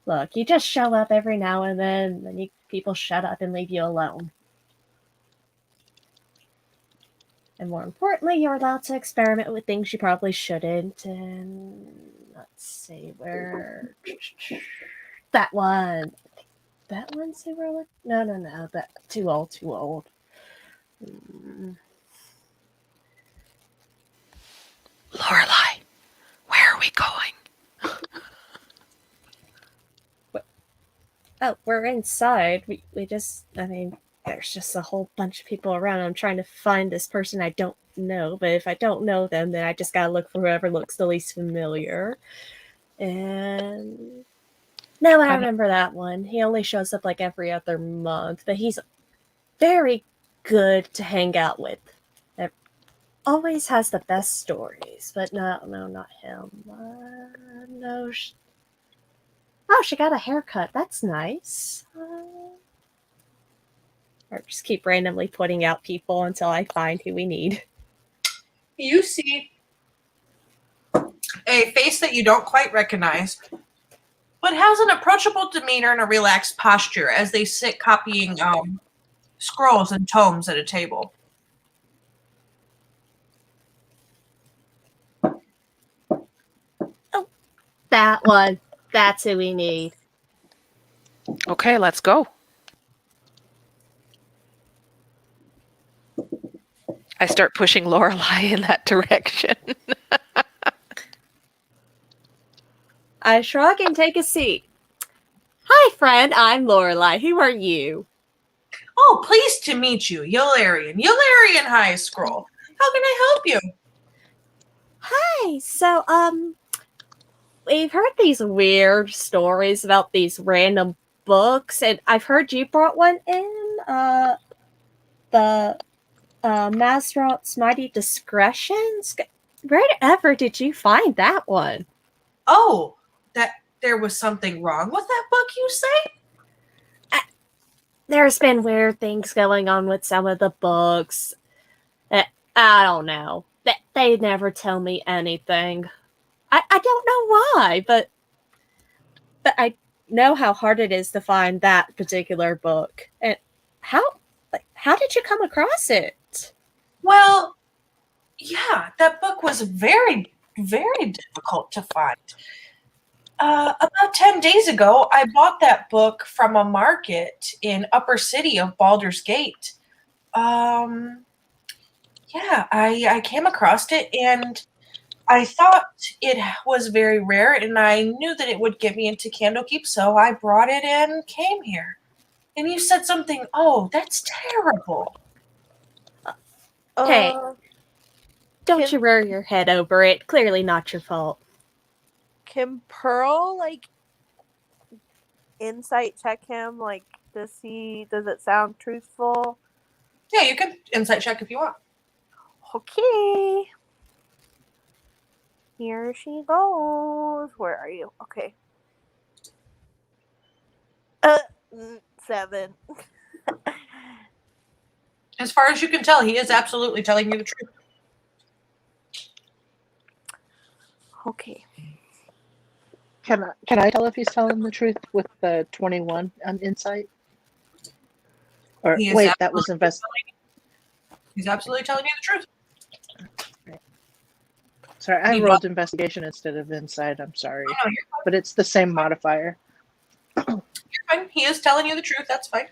look, you just show up every now and then people shut up and leave you alone. And more importantly, you're allowed to experiment with things you probably shouldn't. And let's see, where... That one. That one's who we're looking... No. That too old. Lorelai, where are we going? Oh, we're inside. We just... I mean... There's just a whole bunch of people around. I'm trying to find this person I don't know, but if I don't know them, then I just gotta look for whoever looks the least familiar. And no, I remember that one. He only shows up like every other month, but he's very good to hang out with. Always has the best stories, but no, not him. No. Oh, she got a haircut. That's nice. Or just keep randomly putting out people until I find who we need. You see a face that you don't quite recognize, but has an approachable demeanor and a relaxed posture as they sit copying scrolls and tomes at a table. That one. That's who we need. Okay, let's go. I start pushing Lorelei in that direction. I shrug and take a seat. Hi, friend. I'm Lorelei. Who are you? Oh, pleased to meet you, Yularian High Scroll. How can I help you? Hi. So, we've heard these weird stories about these random books, and I've heard you brought one in. The Mazrot's Mighty Discretions. Wherever did you find that one? Oh, that there was something wrong with that book, you say? There's been weird things going on with some of the books. I don't know. They never tell me anything. I don't know why, but I know how hard it is to find that particular book. And how did you come across it? Well, yeah, that book was very, very difficult to find. About 10 days ago, I bought that book from a market in Upper City of Baldur's Gate. Yeah, I came across it and I thought it was very rare and I knew that it would get me into Candlekeep, so I brought it and came here. And you said something, oh, that's terrible. Hey, don't Can- you rear your head over it. Clearly not your fault. Can Pearl insight check him? Does it sound truthful? Yeah, you can insight check if you want. Okay. Here she goes. Where are you? Okay. 7. As far as you can tell, he is absolutely telling you the truth. Okay. Can I tell if he's telling the truth with the 21 on insight? Or He is wait, that was He's absolutely telling you the truth. Sorry, I He rolled investigation instead of insight. I'm sorry, Oh, no, you're but it's the same modifier. fine. He is telling you the truth. That's fine.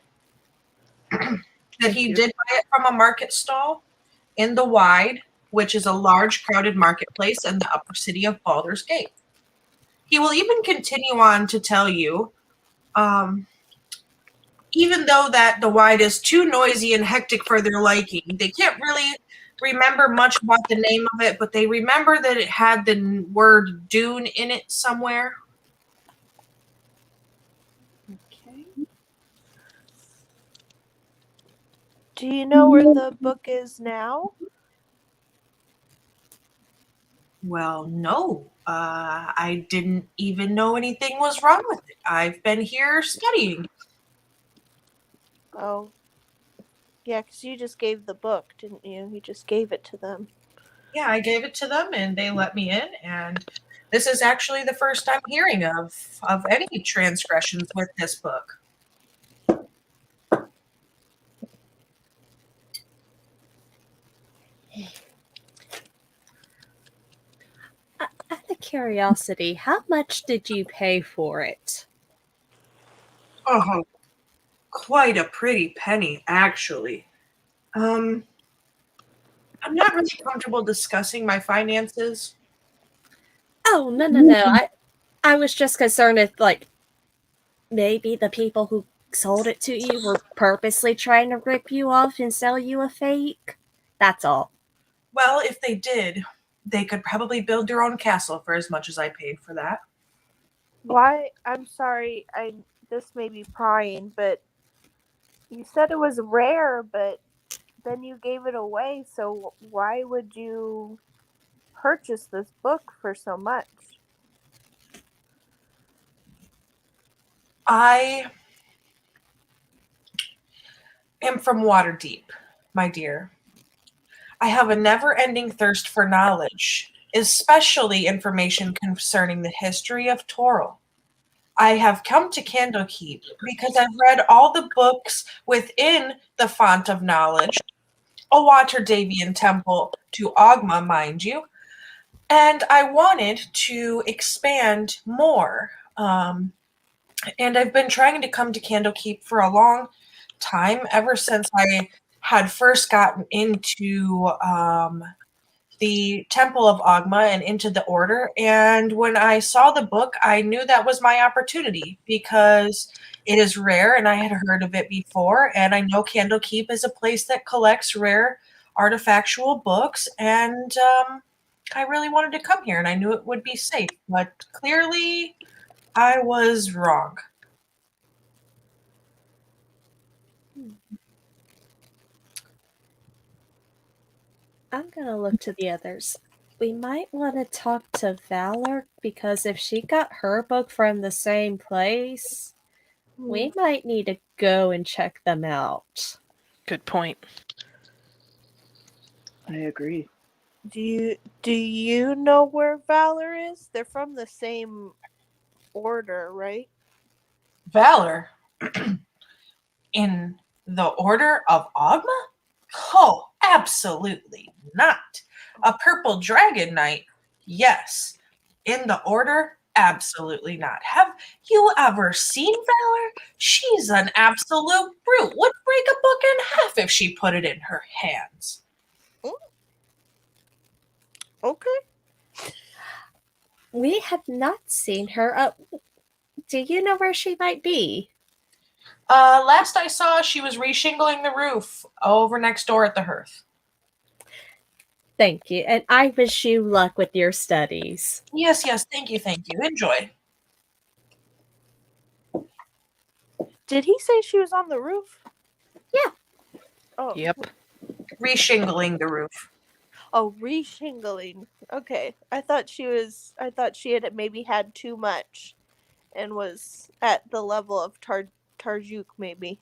That he did buy it from a market stall in the Wide, which is a large, crowded marketplace in the Upper City of Baldur's Gate. He will even continue on to tell you, even though that the Wide is too noisy and hectic for their liking, they can't really remember much about the name of it, but they remember that it had the word Dune in it somewhere. Okay. Do you know where the book is now? Well, no. I didn't even know anything was wrong with it. I've been here studying. Oh. Yeah, because you just gave the book, didn't you? You just gave it to them. Yeah, I gave it to them and they let me in, and this is actually the first I'm hearing of any transgressions with this book. Out of curiosity, how much did you pay for it? Oh, quite a pretty penny, actually. I'm not really comfortable discussing my finances. Oh, no. I was just concerned if, maybe the people who sold it to you were purposely trying to rip you off and sell you a fake. That's all. Well, if they did, they could probably build their own castle for as much as I paid for that. Why? I'm sorry. This may be prying, but you said it was rare, but then you gave it away. So why would you purchase this book for so much? I am from Waterdeep, my dear. I have a never-ending thirst for knowledge, especially information concerning the history of Toril. I have come to Candlekeep because I've read all the books within the Font of Knowledge, a Waterdavian temple to Ogma, mind you, and I wanted to expand more. And I've been trying to come to Candlekeep for a long time, ever since I had first gotten into the Temple of Ogma and into the Order. And when I saw the book, I knew that was my opportunity because it is rare and I had heard of it before. And I know Candlekeep is a place that collects rare artifactual books. And I really wanted to come here and I knew it would be safe. But clearly, I was wrong. I'm gonna look to the others. We might want to talk to Valor because if she got her book from the same place, we might need to go and check them out. Good point. I agree. Do you know where Valor is? They're from the same order, right? Valor? In the Order of Ogma? Oh, absolutely not. A purple dragon knight? Yes. In the Order? Absolutely not. Have you ever seen Valor? She's an absolute brute. Would break a book in half if she put it in her hands. Okay. We have not seen her. Do you know where she might be? Last I saw, she was reshingling the roof over next door at the hearth. Thank you, and I wish you luck with your studies. Yes, thank you. Enjoy. Did he say she was on the roof? Yeah. Oh. Yep. Reshingling the roof. Oh, reshingling. Okay. I thought she had maybe had too much and was at the level of Tarjuk maybe.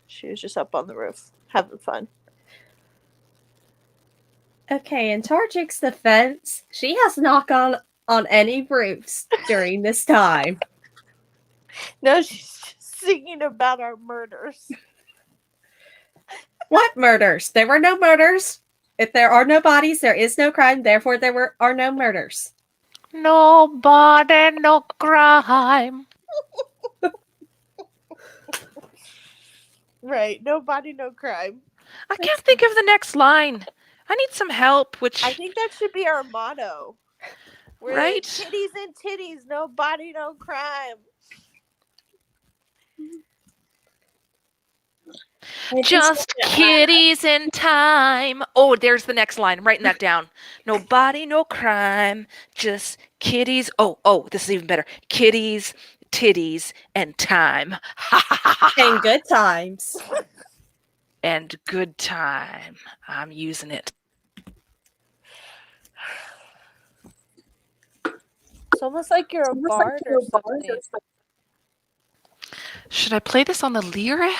She was just up on the roof having fun. Okay, in Tarjik's defense, she has not gone on any roofs during this time. No, she's just singing about our murders. What murders? There were no murders. If there are no bodies, there is no crime. Therefore, there are no murders. Nobody, no crime. Right. No body, no crime. I can't think of the next line. I need some help, which... I think that should be our motto. We're Right? Titties and titties, no body, no crime. Just kitties in time. Oh, there's the next line. I'm writing that down. No body, no crime. Just kitties. Oh, this is even better. Kitties, titties, and time. And good times. And good time. I'm using it. It's almost like you're a bard or something. Should I play this on the lyra?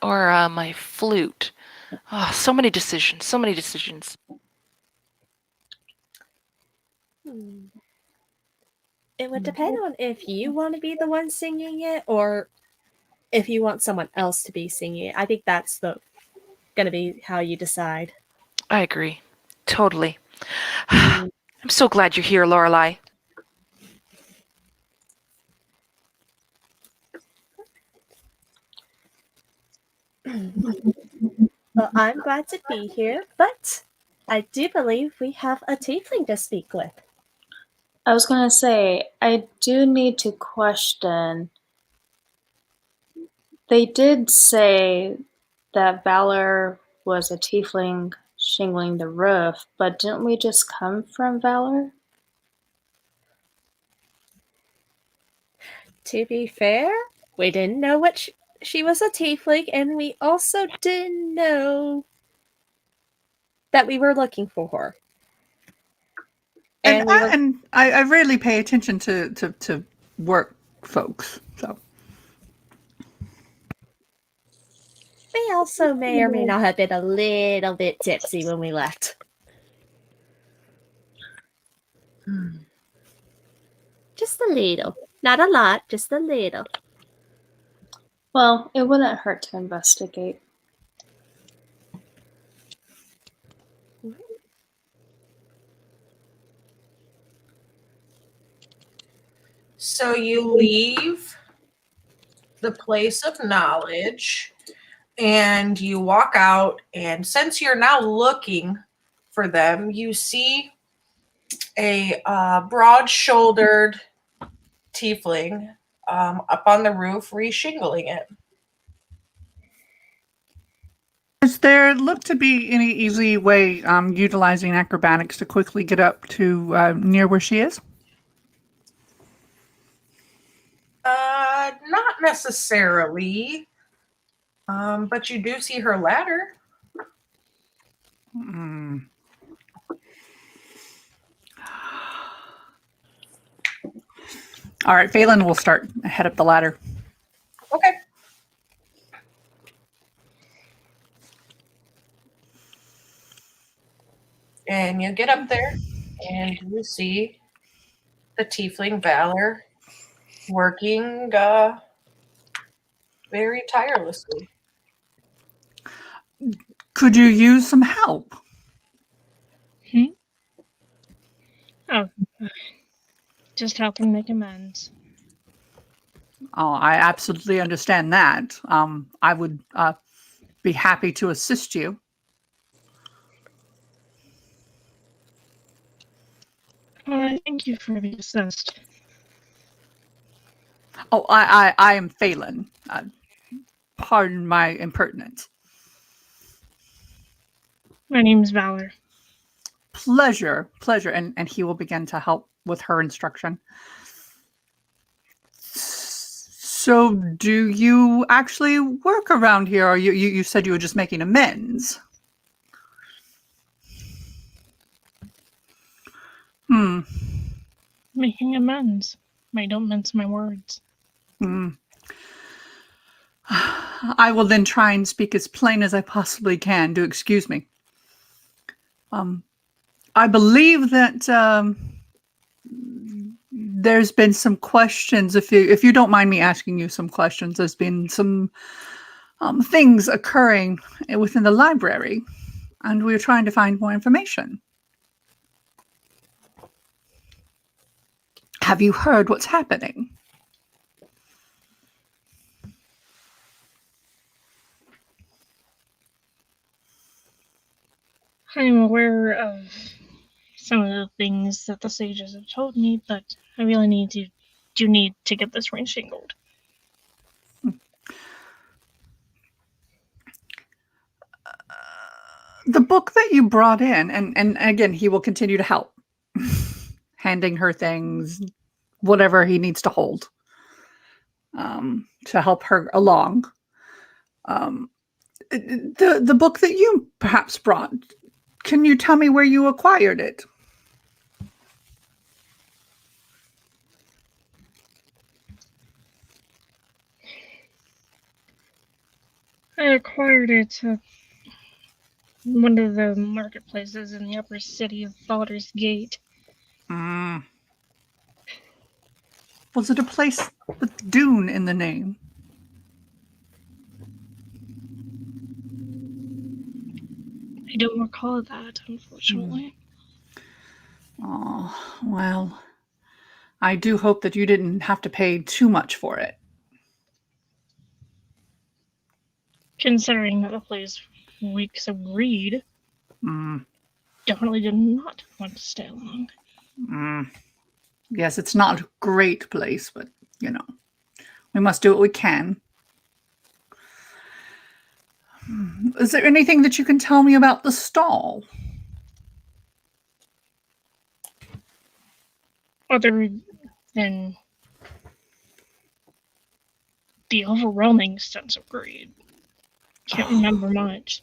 Or my flute? Oh, so many decisions. It would depend on if you want to be the one singing it or if you want someone else to be singing it. I think that's going to be how you decide. I agree. Totally. I'm so glad you're here, Lorelei. Well, I'm glad to be here, but I do believe we have a tiefling to speak with. I was going to say, I do need to question. They did say that Valor was a tiefling shingling the roof, but didn't we just come from Valor? To be fair, we didn't know what she was a tiefling, and we also didn't know that we were looking for her. And I rarely pay attention to work folks, so. We also may or may not have been a little bit tipsy when we left. Just a little. Not a lot, just a little. Well, it wouldn't hurt to investigate. So you leave the place of knowledge and you walk out, and since you're now looking for them, you see a broad-shouldered tiefling up on the roof re-shingling it. Does there look to be any easy way utilizing acrobatics to quickly get up to near where she is? Not necessarily, but you do see her ladder. All right, Phelan will start head up the ladder. Okay. And you get up there, and you see the tiefling Valor working very tirelessly. Could you use some help? Oh, just helping make amends. Oh, I absolutely understand that. I would be happy to assist you. Thank you for the assist. Oh, I am Phelan. Pardon my impertinence. My name's Valor. Pleasure. And he will begin to help with her instruction. So, do you actually work around here, or you said you were just making amends? Making amends. I don't mince my words. I will then try and speak as plain as I possibly can. Do excuse me. I believe that there's been some questions. If you don't mind me asking you some questions, there's been some things occurring within the library, and we're trying to find more information. Have you heard what's happening? I'm aware of some of the things that the sages have told me, but I really need to get this ring shingled. The book that you brought in, and again, he will continue to help, handing her things, whatever he needs to hold, to help her along. The book that you perhaps brought, can you tell me where you acquired it? I acquired it at one of the marketplaces in the upper city of Baldur's Gate. Was it a place with Dune in the name? I don't recall that, unfortunately. Oh, well, I do hope that you didn't have to pay too much for it. Considering that the place reeks of greed, definitely did not want to stay long. Yes, it's not a great place, but, we must do what we can. Is there anything that you can tell me about the stall? Other than the overwhelming sense of greed. Can't remember much.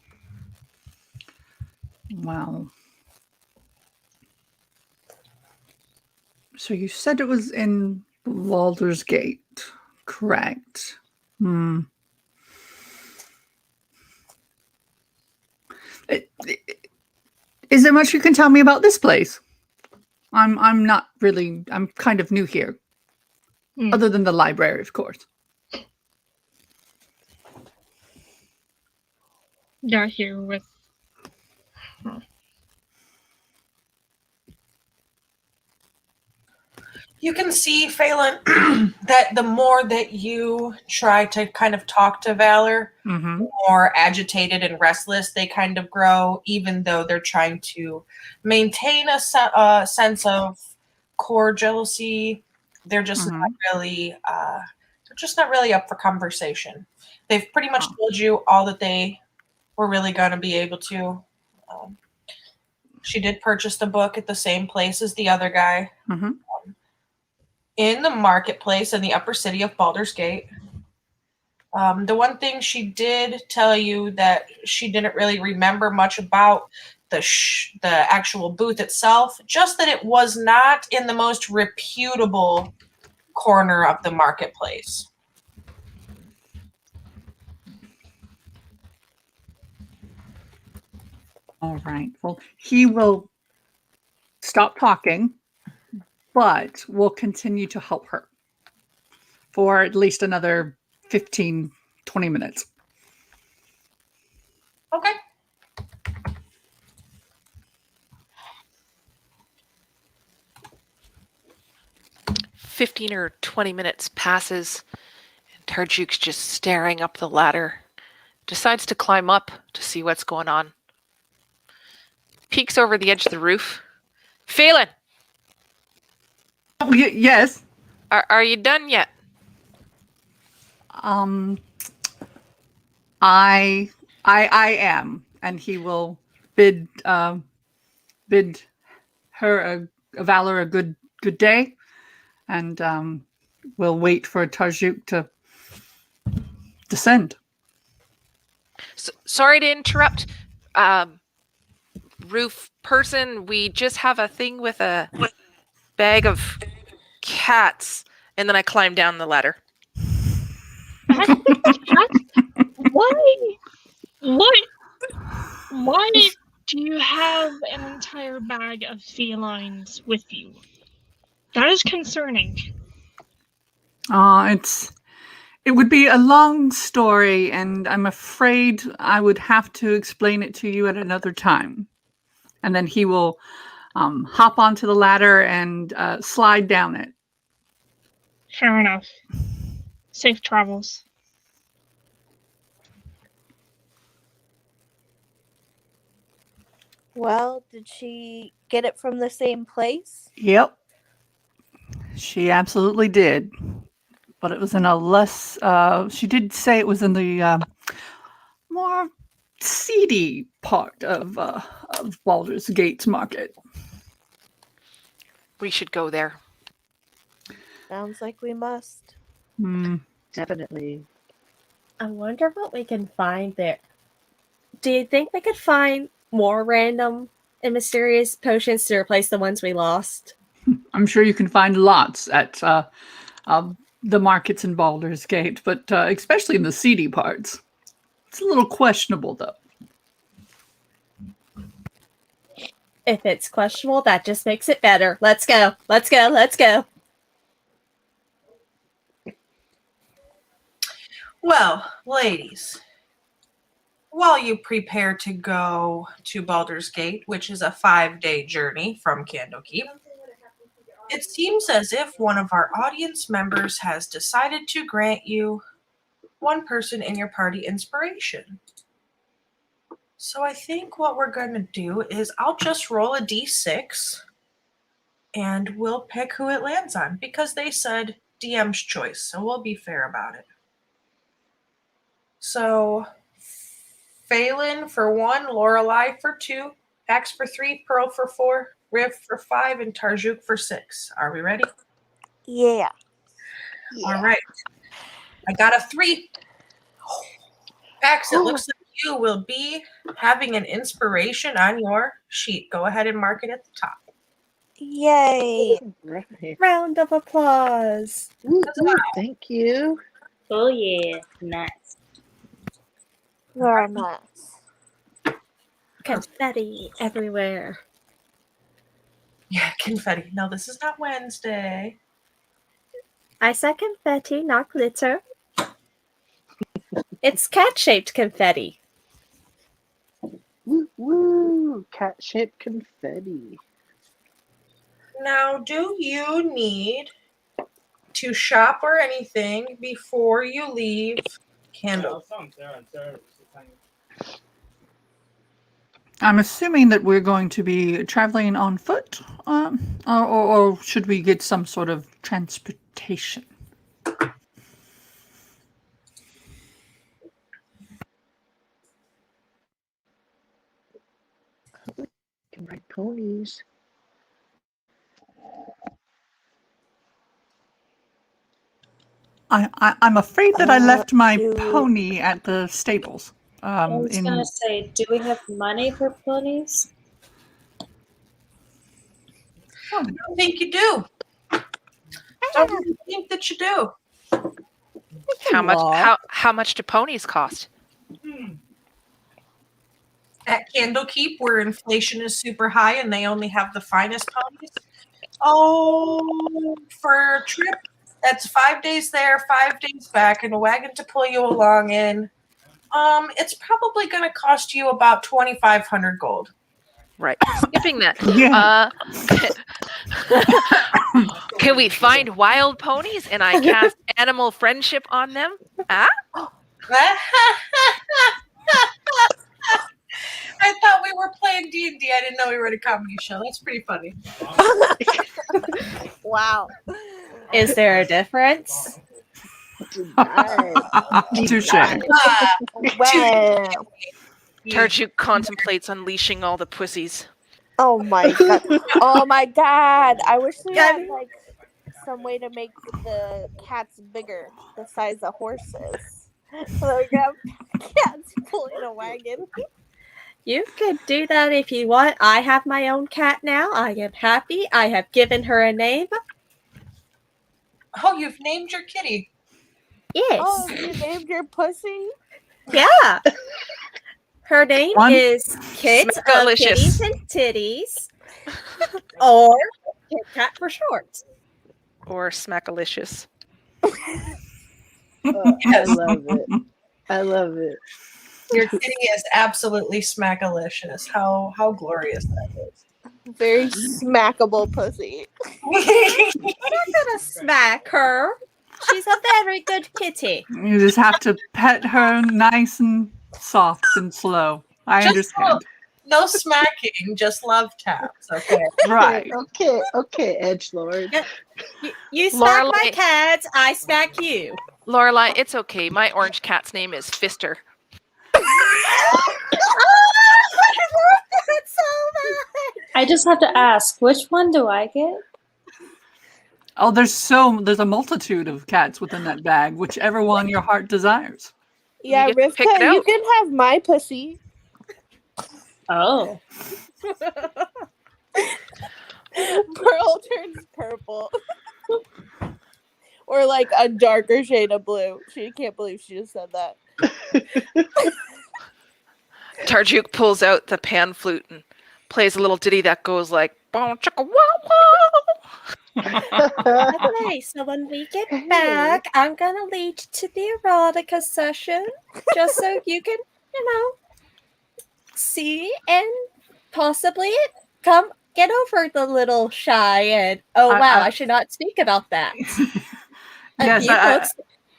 Well, so you said it was in Baldur's Gate, correct? Is there much you can tell me about this place? I'm kind of new here. Other than the library, of course. Got here with. You can see, Phelan, that the more that you try to kind of talk to Valor, Mm-hmm. the more agitated and restless they kind of grow, even though they're trying to maintain a sense of core jealousy. They're just not really, they're just not really up for conversation. They've pretty much told you all that they were really going to be able to. She did purchase the book at the same place as the other guy. Mm-hmm. In the marketplace in the upper city of Baldur's Gate. The one thing she did tell you that she didn't really remember much about the actual booth itself, just that it was not in the most reputable corner of the marketplace. All right. Well, he will stop talking, but will continue to help her for at least another 15, 20 minutes. Okay. "15 or 20 minutes passes, and Tarjuk's just staring up the ladder. Decides to climb up to see what's going on. Peeks over the edge of the roof. "Phelan, Oh, yes. are you done yet?" I am, and he will bid her a Valor a good day, and we'll wait for Tarjuk to descend. Sorry to interrupt. Roof person, we just have a thing with a bag of cats. And then I climb down the ladder. Why? Why do you have an entire bag of felines with you? That is concerning. It would be a long story, and I'm afraid I would have to explain it to you at another time. And then he will hop onto the ladder and slide down it. Fair enough. Safe travels. Well, did she get it from the same place? Yep. She absolutely did. But it was in a less, she did say it was in the more seedy part of Baldur's Gate's market. We should go there. Sounds like we must. Definitely. I wonder what we can find there. Do you think we could find more random and mysterious potions to replace the ones we lost? I'm sure you can find lots at the markets in Baldur's Gate, but especially in the seedy parts. It's a little questionable, though. If it's questionable, that just makes it better. Let's go. Let's go. Let's go. Well, ladies, while you prepare to go to Baldur's Gate, which is a 5-day journey from Candlekeep, it seems as if one of our audience members has decided to grant you one person in your party inspiration. So I think what we're going to do is I'll just roll a d6 and we'll pick who it lands on because they said DM's choice, so we'll be fair about it. So Phelan for 1, Lorelei for 2, Axe for 3, Pearl for 4, Riv for 5, and Tarjuk for 6. Are we ready? Yeah. All right. I got a 3. Axe, it looks like you will be having an inspiration on your sheet. Go ahead and mark it at the top. Yay. Right. Round of applause. Ooh, thank you. Oh yeah, nice. Very nice. Confetti everywhere. Yeah, confetti. No, this is not Wednesday. I said confetti, not glitter. It's cat-shaped confetti. Woo woo! Cat-shaped confetti. Now, do you need to shop or anything before you leave Candle? I'm assuming that we're going to be traveling on foot, or should we get some sort of transportation? Can ride ponies. I'm afraid that I left my do- pony at the stables. I was In gonna say, do we have money for ponies? I don't think you do. Don't really think that you do. How much? Walk. How much do ponies cost? At Candlekeep, where inflation is super high and they only have the finest ponies. Oh, for a trip that's 5 days there, 5 days back, and a wagon to pull you along in. It's probably going to cost you about 2,500 gold. Right. Skipping that. Yeah. Can we find wild ponies and I cast animal friendship on them? Ah? I thought we were playing D&D. I didn't know we were at a comedy show. That's pretty funny. Wow. Is there a difference? Touche. Wow. Tarju contemplates unleashing all the pussies. Oh my god. Oh my god. I wish we had like some way to make the cats bigger, the size of horses. So we got cats pulling a wagon. You could do that if you want. I have my own cat now. I am happy. I have given her a name. Oh, you've named your kitty. Yes. Oh, you named your pussy? Yeah. Her name One- is Kit of Smackalicious. Kitties and Titties. Or Kit Kat for short. Or smackalicious. I love it. I love it. Your kitty is absolutely smackalicious. How glorious that is. Very smackable pussy. I'm not gonna smack her. She's a very good kitty. You just have to pet her nice and soft and slow. I Just understand. No smacking, just love taps. Okay. Right. Okay, Edgelord. You smack my Lorelei- cats, I smack you. Lorelai, it's okay. My orange cat's name is Fister. That's so much. I just have to ask, which one do I get? Oh, there's a multitude of cats within that bag, whichever one your heart desires. Yeah, You get to pick it Rivka, you out. can have my pussy. Oh, Pearl turns purple. Or like a darker shade of blue. She can't believe she just said that. Tarjuk pulls out the pan flute and plays a little ditty that goes like "Bow chicka wow wow." Okay, so when we get back, I'm gonna lead to the erotica session, just so you can, see and possibly come get over the little shy and I should not speak about that. Yes,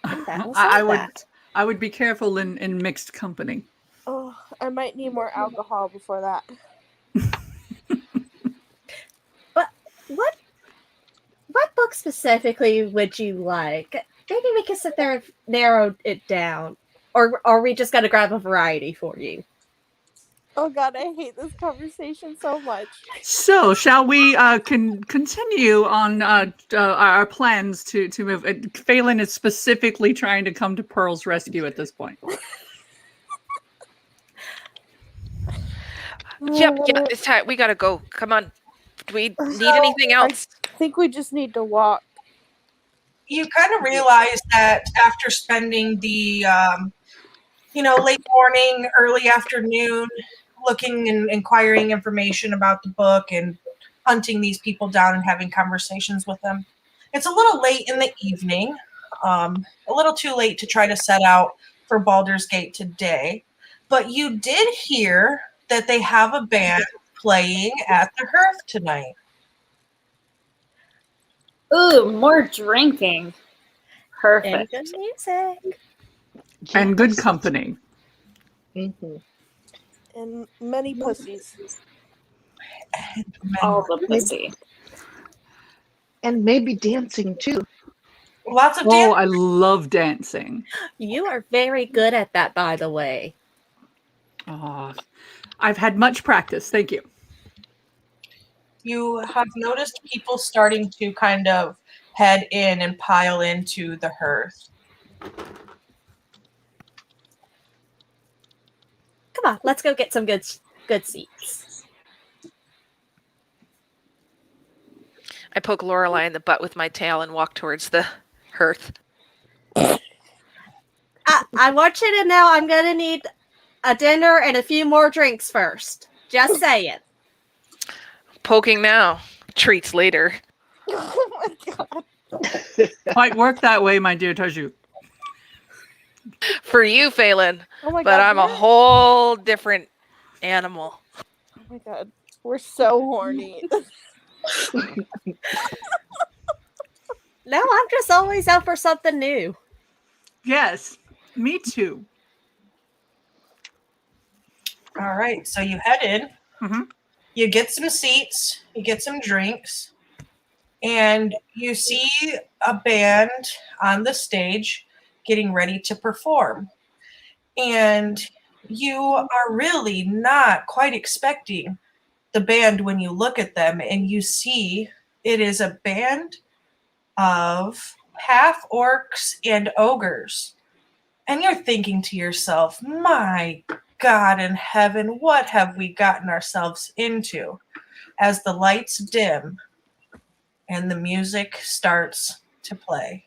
few books, I would be careful in mixed company. Oh, I might need more alcohol before that. What book specifically would you like? Maybe we can sit there and narrow it down. Or are we just gonna grab a variety for you? Oh god, I hate this conversation so much. So, shall we continue on our plans to move? Phelan is specifically trying to come to Pearl's rescue at this point. Yep, it's time. We gotta go. Come on. Do we need anything else? I think we just need to walk. You kind of realize that after spending the late morning, early afternoon looking and inquiring information about the book and hunting these people down and having conversations with them, It's a little late in the evening, a little too late to try to set out for Baldur's Gate today, but you did hear that they have a band playing at the Hearth tonight. Ooh, more drinking. And Perfect. good music. And good company. Mhm. And many pussies. All the pussy. And maybe dancing too. Lots of Oh, dancing. I love dancing. You are very good at that, by the way. Oh, I've had much practice. Thank you. You have noticed people starting to kind of head in and pile into the Hearth. Come on, let's go get some good seats. I poke Lorelei in the butt with my tail and walk towards the hearth. I want you to know I'm going to need a dinner and a few more drinks first. Just saying. Poking now, treats later. Oh my god. Might work that way, my dear Taju. For you, Phelan. Oh my But god. I'm a whole different animal. Oh my god. We're so horny. No, I'm just always out for something new. Yes, me too. All right, so you head in, Mhm. you get some seats, you get some drinks, and you see a band on the stage getting ready to perform. And you are really not quite expecting the band when you look at them and you see it is a band of half orcs and ogres. And you're thinking to yourself, my God in heaven, what have we gotten ourselves into? As the lights dim and the music starts to play.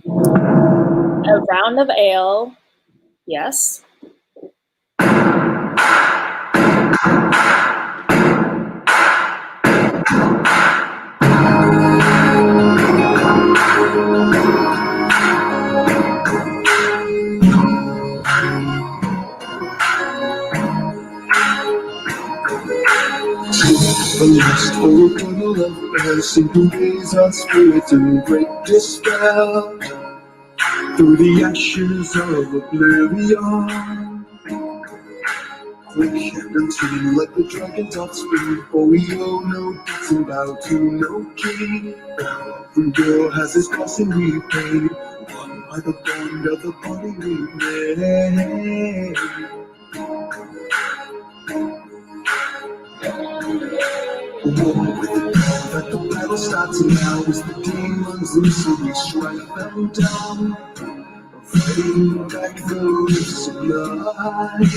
A round of ale. Yes. A lust for a kernel of air, seem to raise our spirits and break despair through the ashes of oblivion. Quick and unseen, like the dragon's offspring, for we owe no debts and bow to no king. Every girl has his crossing we pay, one by the bond of the body we made. War with the dawn that the battle starts now. As the demons loose and we strike them down, fighting back the rifts of light.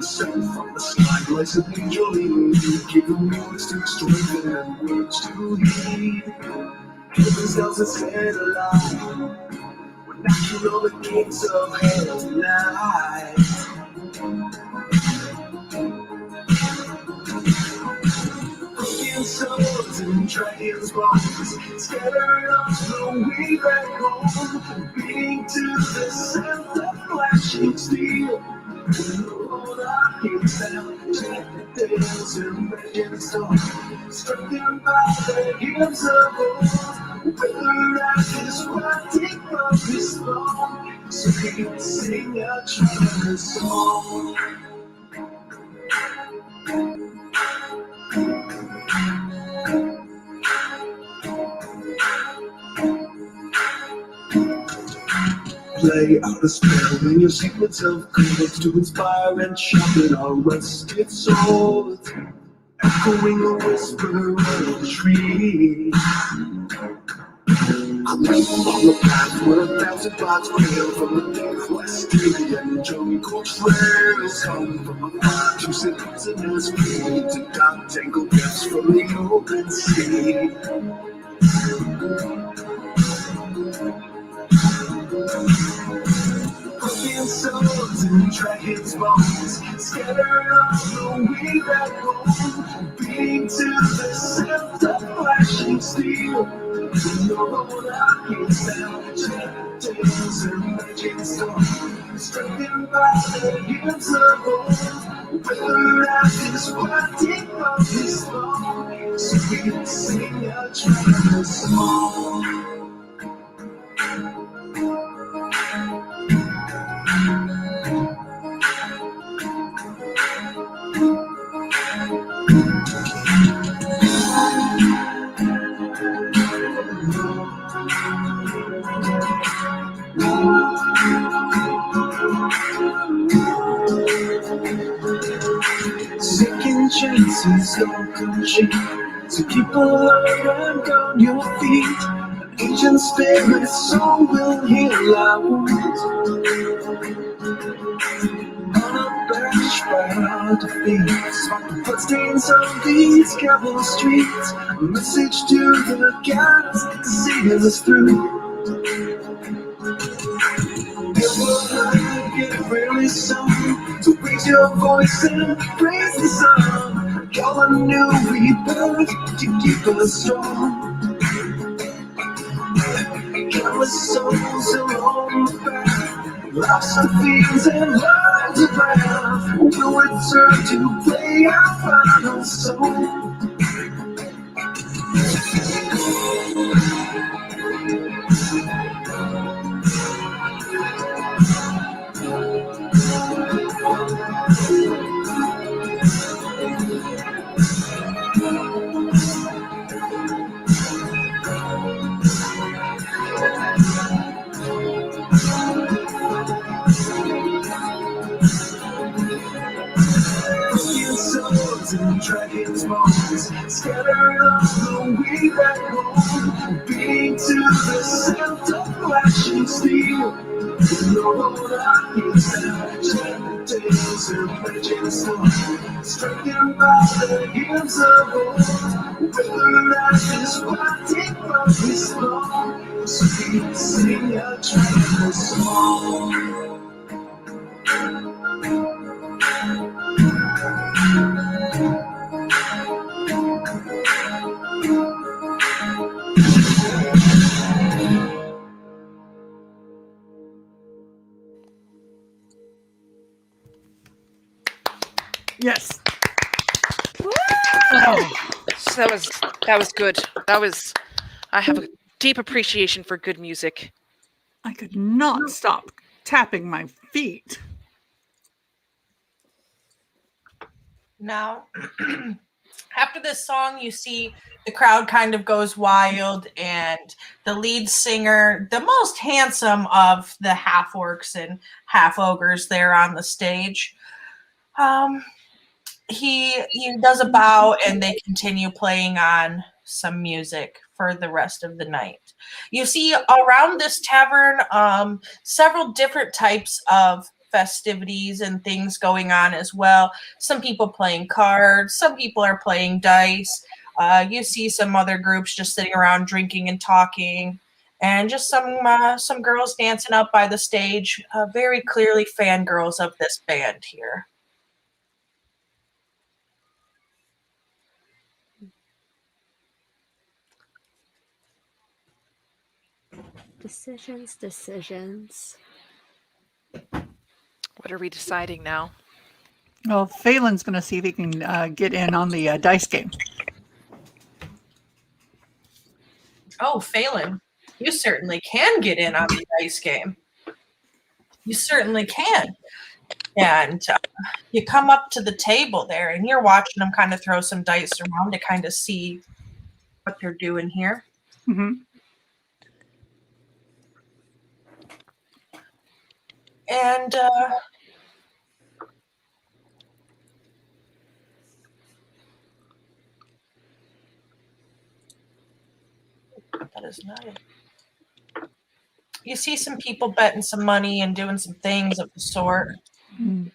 Sent from the sky, like an angel in me, giving music strength and words to heed. Heaven's elves are set alive, we're knocking on the gates of hell tonight. Swords and dragons' bodies scattered on the way back home, beating to the sound of flashing steel. Hold our heads down, chant the tales and legend song, strengthened by the hymns of old. Whether ashes rotting from this long, so we can sing a traveler's song. Play out a spell in your secrets of chords to inspire and sharpen our rusted swords, echoing a whisper of the trees. I'm on the path where 1,000 paths trail from the Northwestern jungle trails. Come from afar to set prisoners free, to dark tangled depths from the open sea. swords and dragons' bones, scattered on the way back home, beating to the sound of flashing steel. Lord, I can sound tales and magic storms, strengthened by the gifts of old. Whether life is fighting from this fall, so we can sing a traveler's song. Second chances don't come cheap, so keep alert on your feet. An ancient spirit song will heal our wounds. Unabashed by our defeats, bloodstains on these cobble streets. A message to the gods to see us through. Get really song to raise your voice and praise the sun. Call a new rebirth to keep us strong. Countless souls along the path, lost in fields and lives around, will return to play our final song. Swords and dragons' bones, scattered on the way back home, beating to the sound of flashing steel. Lord, I can sound tales and magic storms, strengthened by the gifts of old. Whether life is fighting from this long, so we can sing a traveler's song. Yes. Oh, that was good. I have a deep appreciation for good music. I could not stop tapping my feet. Now, after this song, you see the crowd kind of goes wild, and the lead singer, the most handsome of the half orcs and half ogres there on the stage, he does a bow, and they continue playing on some music for the rest of the night. You see around this tavern several different types of festivities and things going on as well. Some people playing cards, some people are playing dice. You see some other groups just sitting around drinking and talking, and just some girls dancing up by the stage, very clearly fangirls of this band here. Decisions. What are we deciding now? Well, Phelan's going to see if he can get in on the dice game. Oh, Phelan, you certainly can get in on the dice game. You certainly can. And you come up to the table there, and you're watching them kind of throw some dice around to kind of see what they're doing here. Mm-hmm. And that is not it. You see some people betting some money and doing some things of the sort. Mm.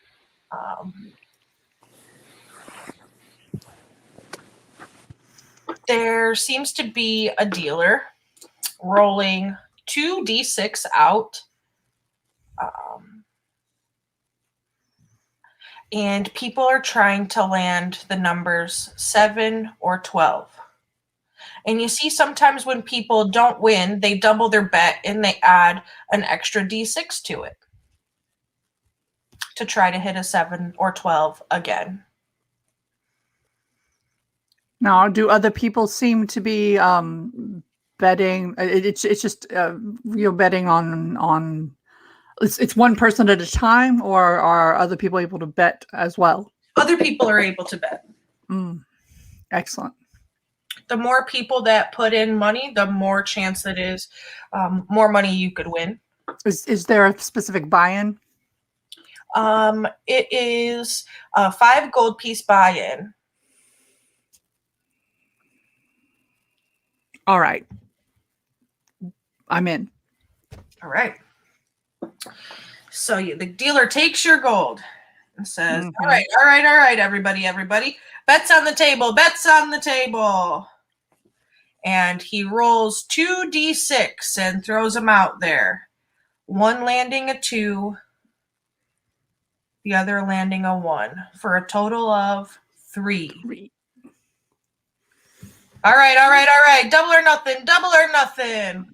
There seems to be a dealer rolling 2d6 out. and people are trying to land the numbers 7 or 12. And you see sometimes when people don't win, they double their bet and they add an extra D6 to it to try to hit a 7 or 12 again. Now, do other people seem to be betting? It's just you're betting on. It's one person at a time, or are other people able to bet as well? Other people are able to bet. Excellent. The more people that put in money, the more chance that is more money you could win. Is there a specific buy-in? It is a 5 gold piece buy-in. All right. I'm in. All right. So the dealer takes your gold and says, all right, everybody. Bets on the table. And he rolls 2d6 and throws them out there. One landing a 2, the other landing a 1, for a total of 3. All right. Double or nothing.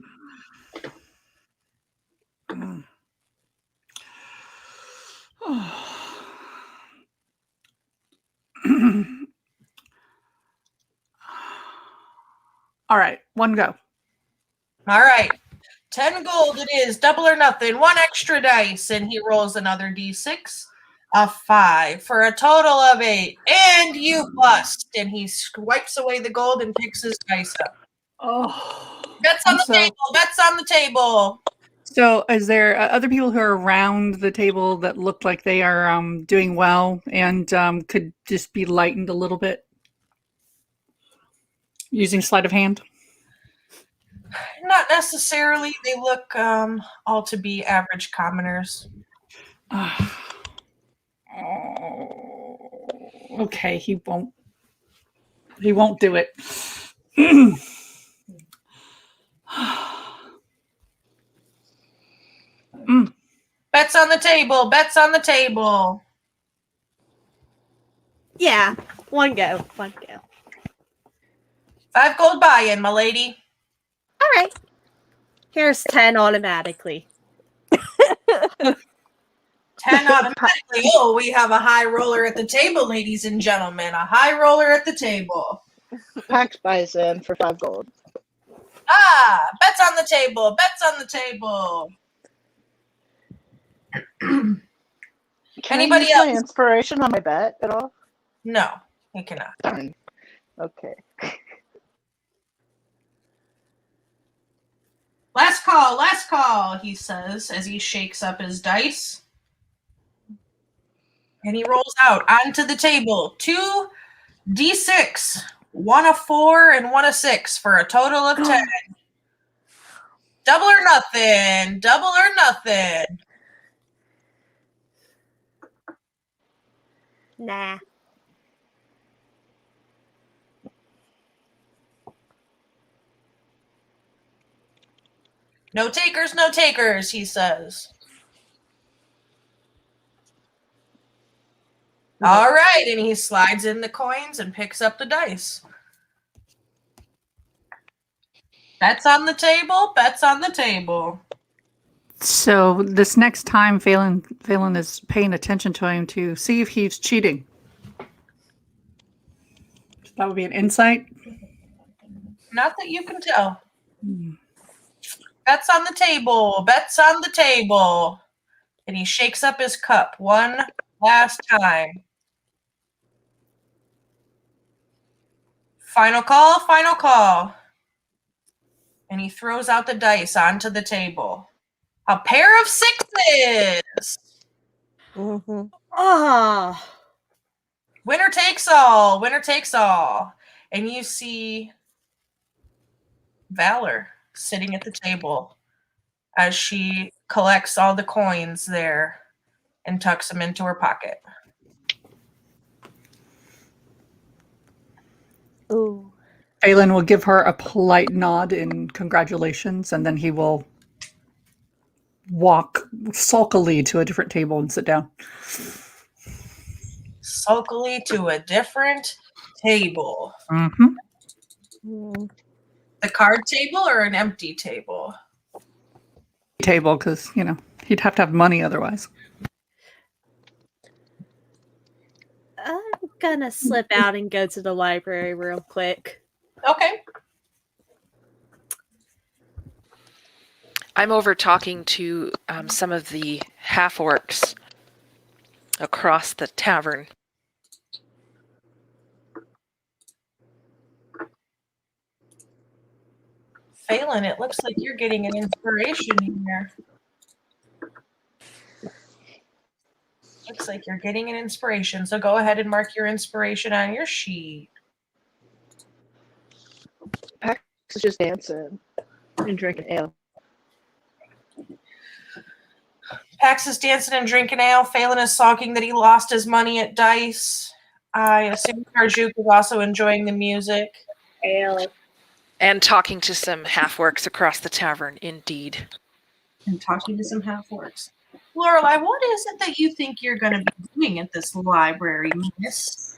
All right, one go. All right. 10 gold it is, double or nothing. 1 extra dice, and he rolls another d6, a 5, for a total of 8. And you bust. And he wipes away the gold and picks his dice up. Oh. Bets on the table. So is there other people who are around the table that look like they are doing well and could just be lightened a little bit using sleight of hand? Not necessarily. They look all to be average commoners. Okay, he won't do it. Bets on the table. Yeah, one go. 5 gold buy-in, my lady. All right. Here's 10 automatically. 10 automatically. Oh, we have a high roller at the table, ladies and gentlemen. A high roller at the table. Pax buys in for 5 gold. Bets on the table. Can Anybody I use my else? inspiration on my bet at all? No, you cannot. Darn. Okay. Last call, he says as he shakes up his dice. And he rolls out onto the table 2 d6, 1 a 4 and 1 a 6, for a total of 10. Double or nothing. Nah. No takers, he says. All right, and he slides in the coins and picks up the dice. Bets on the table. So this next time, Phelan is paying attention to him to see if he's cheating. That would be an insight. Not that you can tell. Bets on the table. And he shakes up his cup one last time. Final call. And he throws out the dice onto the table. A pair of 6s. Winner takes all. And you see Valor sitting at the table as she collects all the coins there and tucks them into her pocket. Ooh. Phelan will give her a polite nod in congratulations, and then he will walk sulkily to a different table and sit down. sulkily to a different table. Mm-hmm. The card table or an empty table? Table, because he'd have to have money otherwise. I'm gonna slip out and go to the library real quick. Okay. I'm over talking to some of the half-orcs across the tavern. Phelan, it looks like you're getting an inspiration here. Looks like you're getting an inspiration. So go ahead and mark your inspiration on your sheet. Pax is just dancing and drinking ale. Pax is dancing and drinking ale. Phelan is sulking that he lost his money at dice. I assume Karjuk is also enjoying the music. Ale. And talking to some half-orcs across the tavern, indeed. And talking to some half-orcs. Lorelai, what is it that you think you're going to be doing at this library, miss?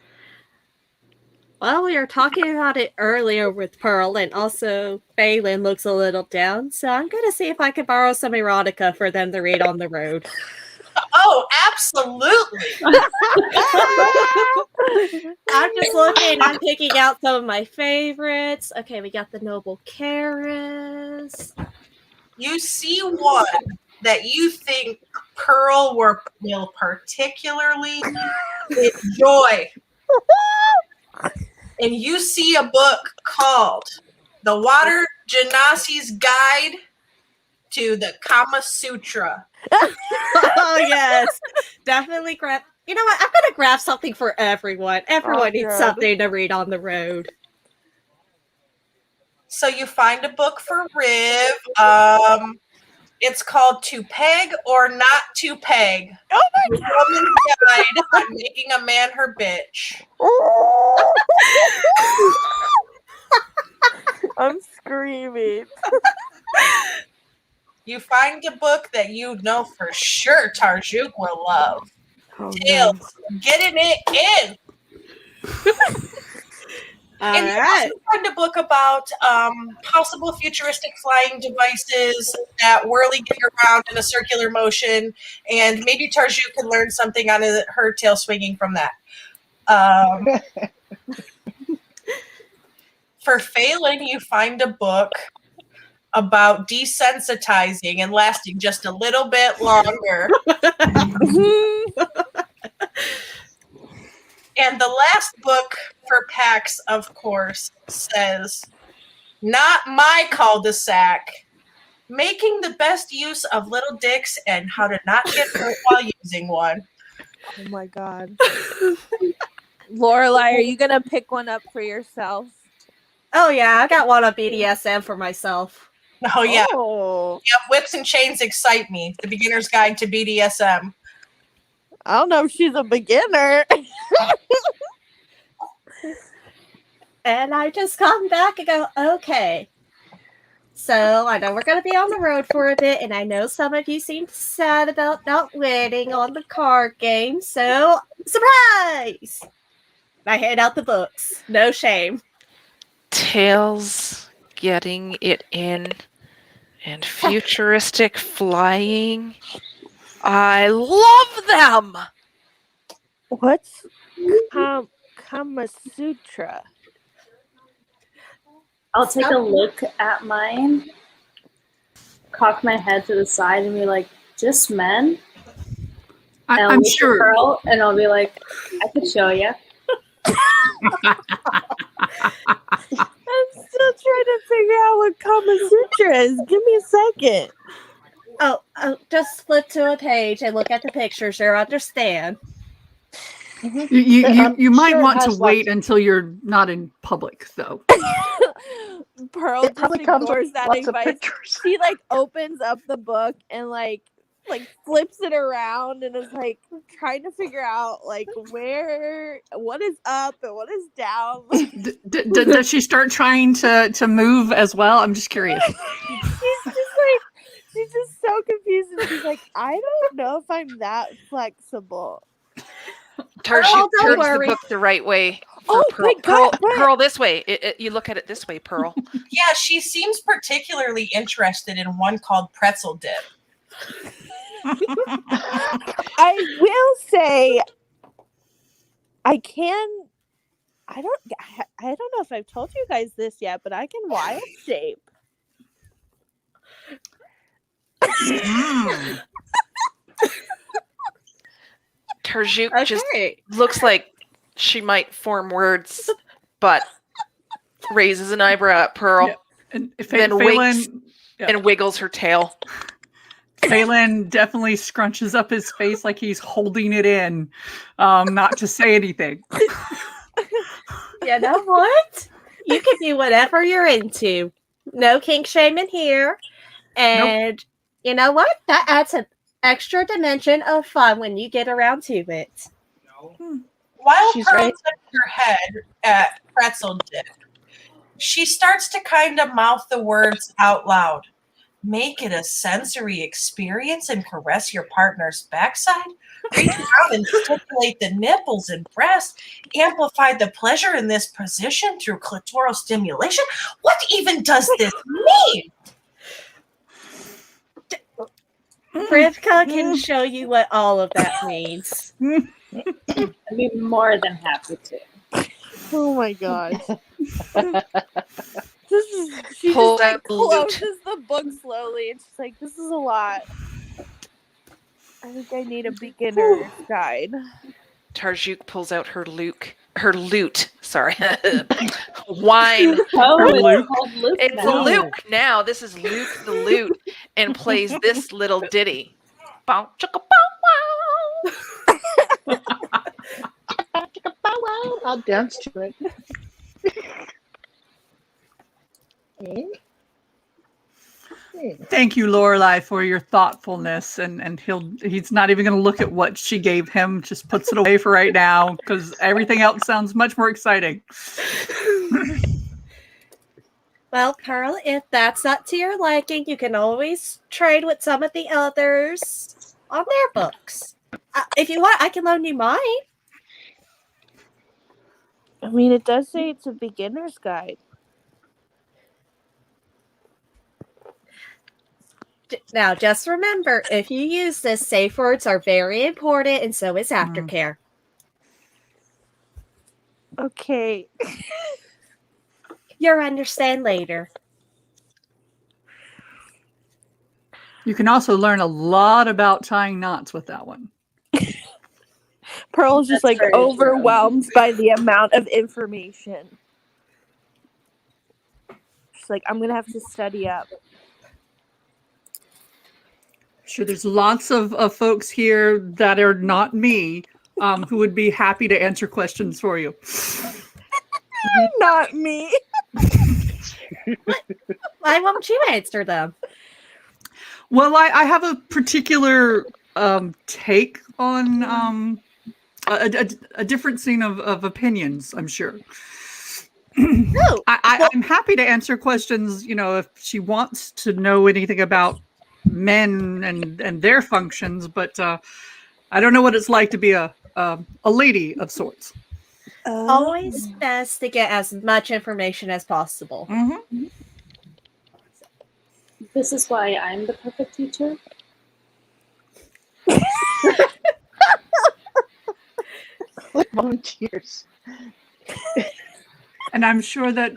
Well, we were talking about it earlier with Pearl, and also Phelan looks a little down, so I'm going to see if I can borrow some erotica for them to read on the road. Oh, absolutely. I'm just looking, I'm picking out some of my favorites. Okay, we got the Noble Karis. You see one that you think Pearl will particularly enjoy. And you see a book called The Water Genasi's Guide to the Kama Sutra. Oh, yes. Definitely grab. You know what? I'm going to grab something for everyone. Everyone needs something to read on the road. So you find a book for Riv. It's called To Peg or Not to Peg. Oh my Woman's Guide on Making a Man Her Bitch. I'm screaming. You find a book that you know for sure Tarjuk will love. Tails, getting it in. And you also find a book about possible futuristic flying devices that whirly get around in a circular motion, and maybe Tarjuk can learn something on her tail swinging from that. For Phelan, you find a book about desensitizing and lasting just a little bit longer. And the last book for Pax, of course, says, Not My Cul-de-sac, Making the Best Use of Little Dicks and How to Not Get Hurt While Using One. Oh my god. Lorelai, are you going to pick one up for yourself? Oh, yeah. I got one on BDSM for myself. Oh, yeah. Oh. Yep, whips and chains excite me. The Beginner's Guide to BDSM. I don't know if she's a beginner. And I just come back and go, okay. So I know we're going to be on the road for a bit, and I know some of you seem sad about not winning on the card game, so surprise! I hand out the books. No shame. Tails getting it in and futuristic flying. I love them! What's Kama Sutra? I'll take a look at mine, cock my head to the side, and be like, "Just men." And I'll I'm look at sure. Pearl, and I'll be like, "I could show you." I'm still trying to figure out what Kama Sutra is. Give me a second. Oh, just flip to a page and look at the pictures. You'll understand. You might sure it want to has wait until you're not in public, though. Pearl It just probably comes ignores with that lots of advice. pictures. She opens up the book and like flips it around and is trying to figure out what is up and what is down. Does she start trying to move as well? I'm just curious. She's just so confused, and she's like, I don't know if I'm that flexible. Turns don't the worry. book the right way. For Oh Pearl, my God, Pearl this way. You look at it this way, Pearl. Yeah, she seems particularly interested in one called Pretzel Dip. I will say, I don't know if I've told you guys this yet, but I can wild shape. Terjuk just Okay. looks like she might form words, but raises an eyebrow at Pearl, Yeah. And then winks Phelan, and wiggles her tail. Phelan definitely scrunches up his face like he's holding it in, not to say anything. You know what? You can do whatever you're into. No kink shaming here. And you know what? That adds an extra dimension of fun when you get around to it. While She's Pearl right. tips her head at Pretzel Dip, she starts to kind of mouth the words out loud. Make it a sensory experience and caress your partner's backside. Reach out and stimulate the nipples and breast. Amplify the pleasure in this position through clitoral stimulation. What even does this mean? Rivka can show you what all of that means. I'd be more than happy to. Oh my gosh. She Pull just like out the loot. closes the book slowly and she's like, this is a lot. I think I need a beginner's guide. Tarjuk pulls out her loot. Sorry. Wine. Oh, Or Luke. it's called Luke It's now. Luke now. This is Luke the lute, and plays this little ditty. Bow, chicka, bow, wow. I'll dance to it. Thank you, Lorelai, for your thoughtfulness, and he's not even going to look at what she gave him. Just puts it away for right now because everything else sounds much more exciting. Well, Pearl, if that's not to your liking, you can always trade with some of the others on their books. If you want, I can loan you mine. I mean, it does say it's a beginner's guide. Now, just remember, if you use this, safe words are very important, and so is aftercare. Okay. You'll understand later. You can also learn a lot about tying knots with that one. Pearl's just That's like very true. overwhelmed by the amount of information. She's like, I'm going to have to study up. Sure, there's lots of folks here that are not me who would be happy to answer questions for you. Not me. Why won't you answer them? Well, I have a particular take on a different scene of opinions, I'm sure. No. I'm happy to answer questions, if she wants to know anything about men and their functions, but I don't know what it's like to be a lady of sorts. Always best to get as much information as possible. Mm-hmm. This is why I'm the perfect teacher. Volunteers. And I'm sure that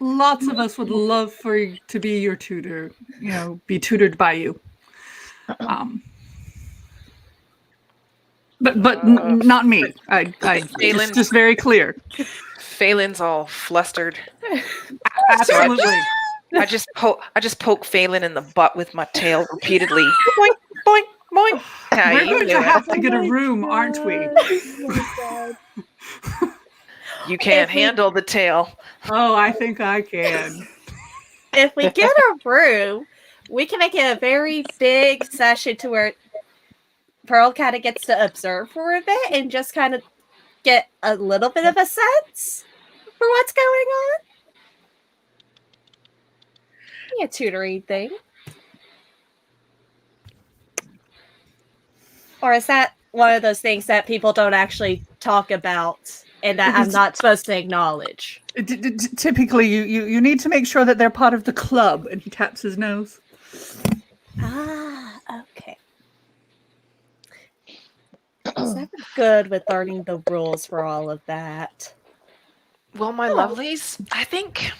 lots of us would love for you to be your tutor, be tutored by you. But not me. It's just very clear. Phelan's all flustered. Absolutely. I just poke Phelan in the butt with my tail repeatedly. Boink, boink, boink. How We're you going to doing? have to get a room, aren't we? You can't If we- handle the tail. Oh, I think I can. If we get a room, we can make it a very big session to where Pearl kind of gets to observe for a bit and just kind of get a little bit of a sense for what's going on. Yeah, tutoring thing. Or is that one of those things that people don't actually talk about and that I'm not supposed to acknowledge. Typically, you need to make sure that they're part of the club. And he taps his nose. Ah, okay. I'm never good with learning the rules for all of that. Well, my lovelies, I think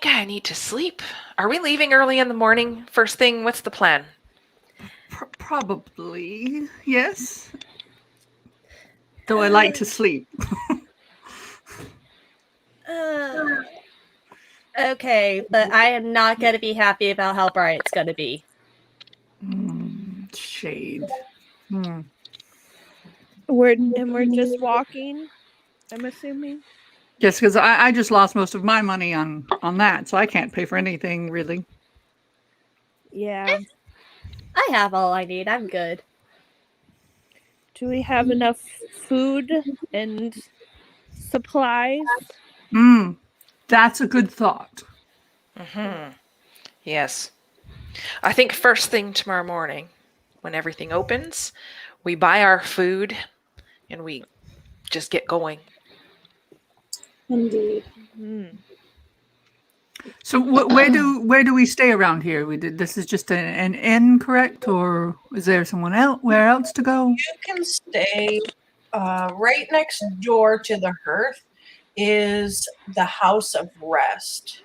I need to sleep. Are we leaving early in the morning? First thing, what's the plan? Probably, yes. Though I like to sleep. Okay, but I am not going to be happy about how bright it's going to be. Shade. We're just walking, I'm assuming. Yes, because I just lost most of my money on that, so I can't pay for anything really. Yeah. I have all I need. I'm good. Do we have enough food and supplies? That's a good thought. Yes. I think first thing tomorrow morning, when everything opens, we buy our food and we just get going. Indeed. So where do we stay around here? This is just an inn, correct? Or is there someone else? Where else to go? You can stay right next door to the hearth is the House of Rest.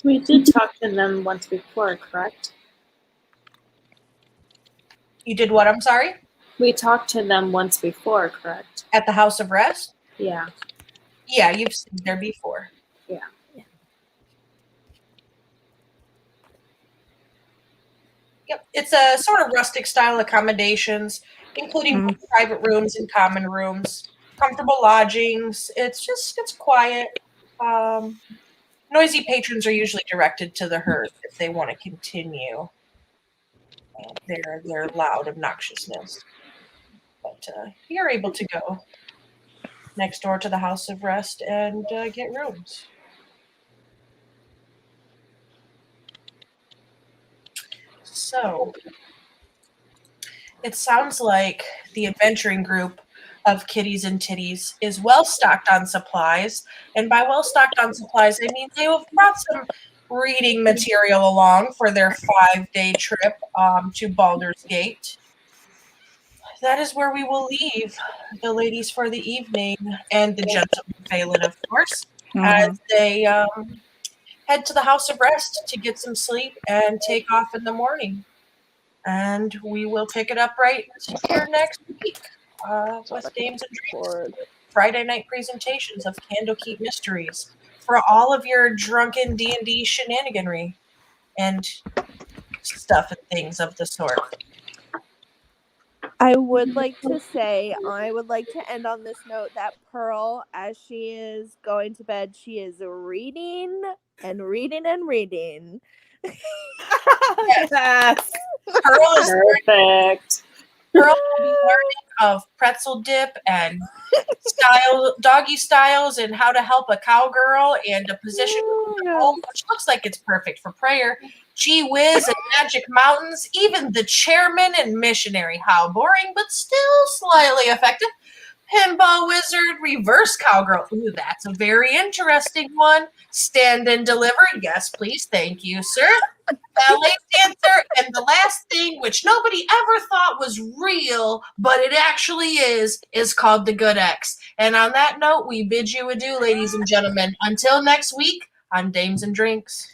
We did talk to them once before, correct? You did what? I'm sorry? We talked to them once before, correct? At the House of Rest? Yeah. Yeah, you've seen there before. Yeah. Yep, it's a sort of rustic style accommodations, including private rooms and common rooms, comfortable lodgings. It's quiet. Noisy patrons are usually directed to the hearth if they want to continue their loud obnoxiousness. But you're able to go next door to the House of Rest and get rooms. So, it sounds like the adventuring group of kitties and titties is well stocked on supplies. And by well stocked on supplies, I mean they have brought some reading material along for their 5-day trip to Baldur's Gate. That is where we will leave the ladies for the evening, and the gentleman Phelan, of course, as they head to the House of Rest to get some sleep and take off in the morning. And we will pick it up right here next week with Dames and Drinks. Friday night presentations of Candlekeep Mysteries for all of your drunken D&D shenaniganry and stuff and things of the sort. I would like to say, I would like to end on this note that Pearl, as she is going to bed, she is reading and reading and reading. Yes. Pearl is Perfect. Pearl will be learning of pretzel dip and doggy styles and how to help a cowgirl and a position which looks like it's perfect for prayer. Gee whiz and magic mountains, even the chairman and missionary. How boring, but still slightly effective. Pinball wizard, reverse cowgirl. Ooh, that's a very interesting one. Stand and deliver. Yes, please. Thank you, sir. Ballet dancer. And the last thing, which nobody ever thought was real, but it actually is called the Good X. And on that note, we bid you adieu, ladies and gentlemen. Until next week on Dames and Drinks.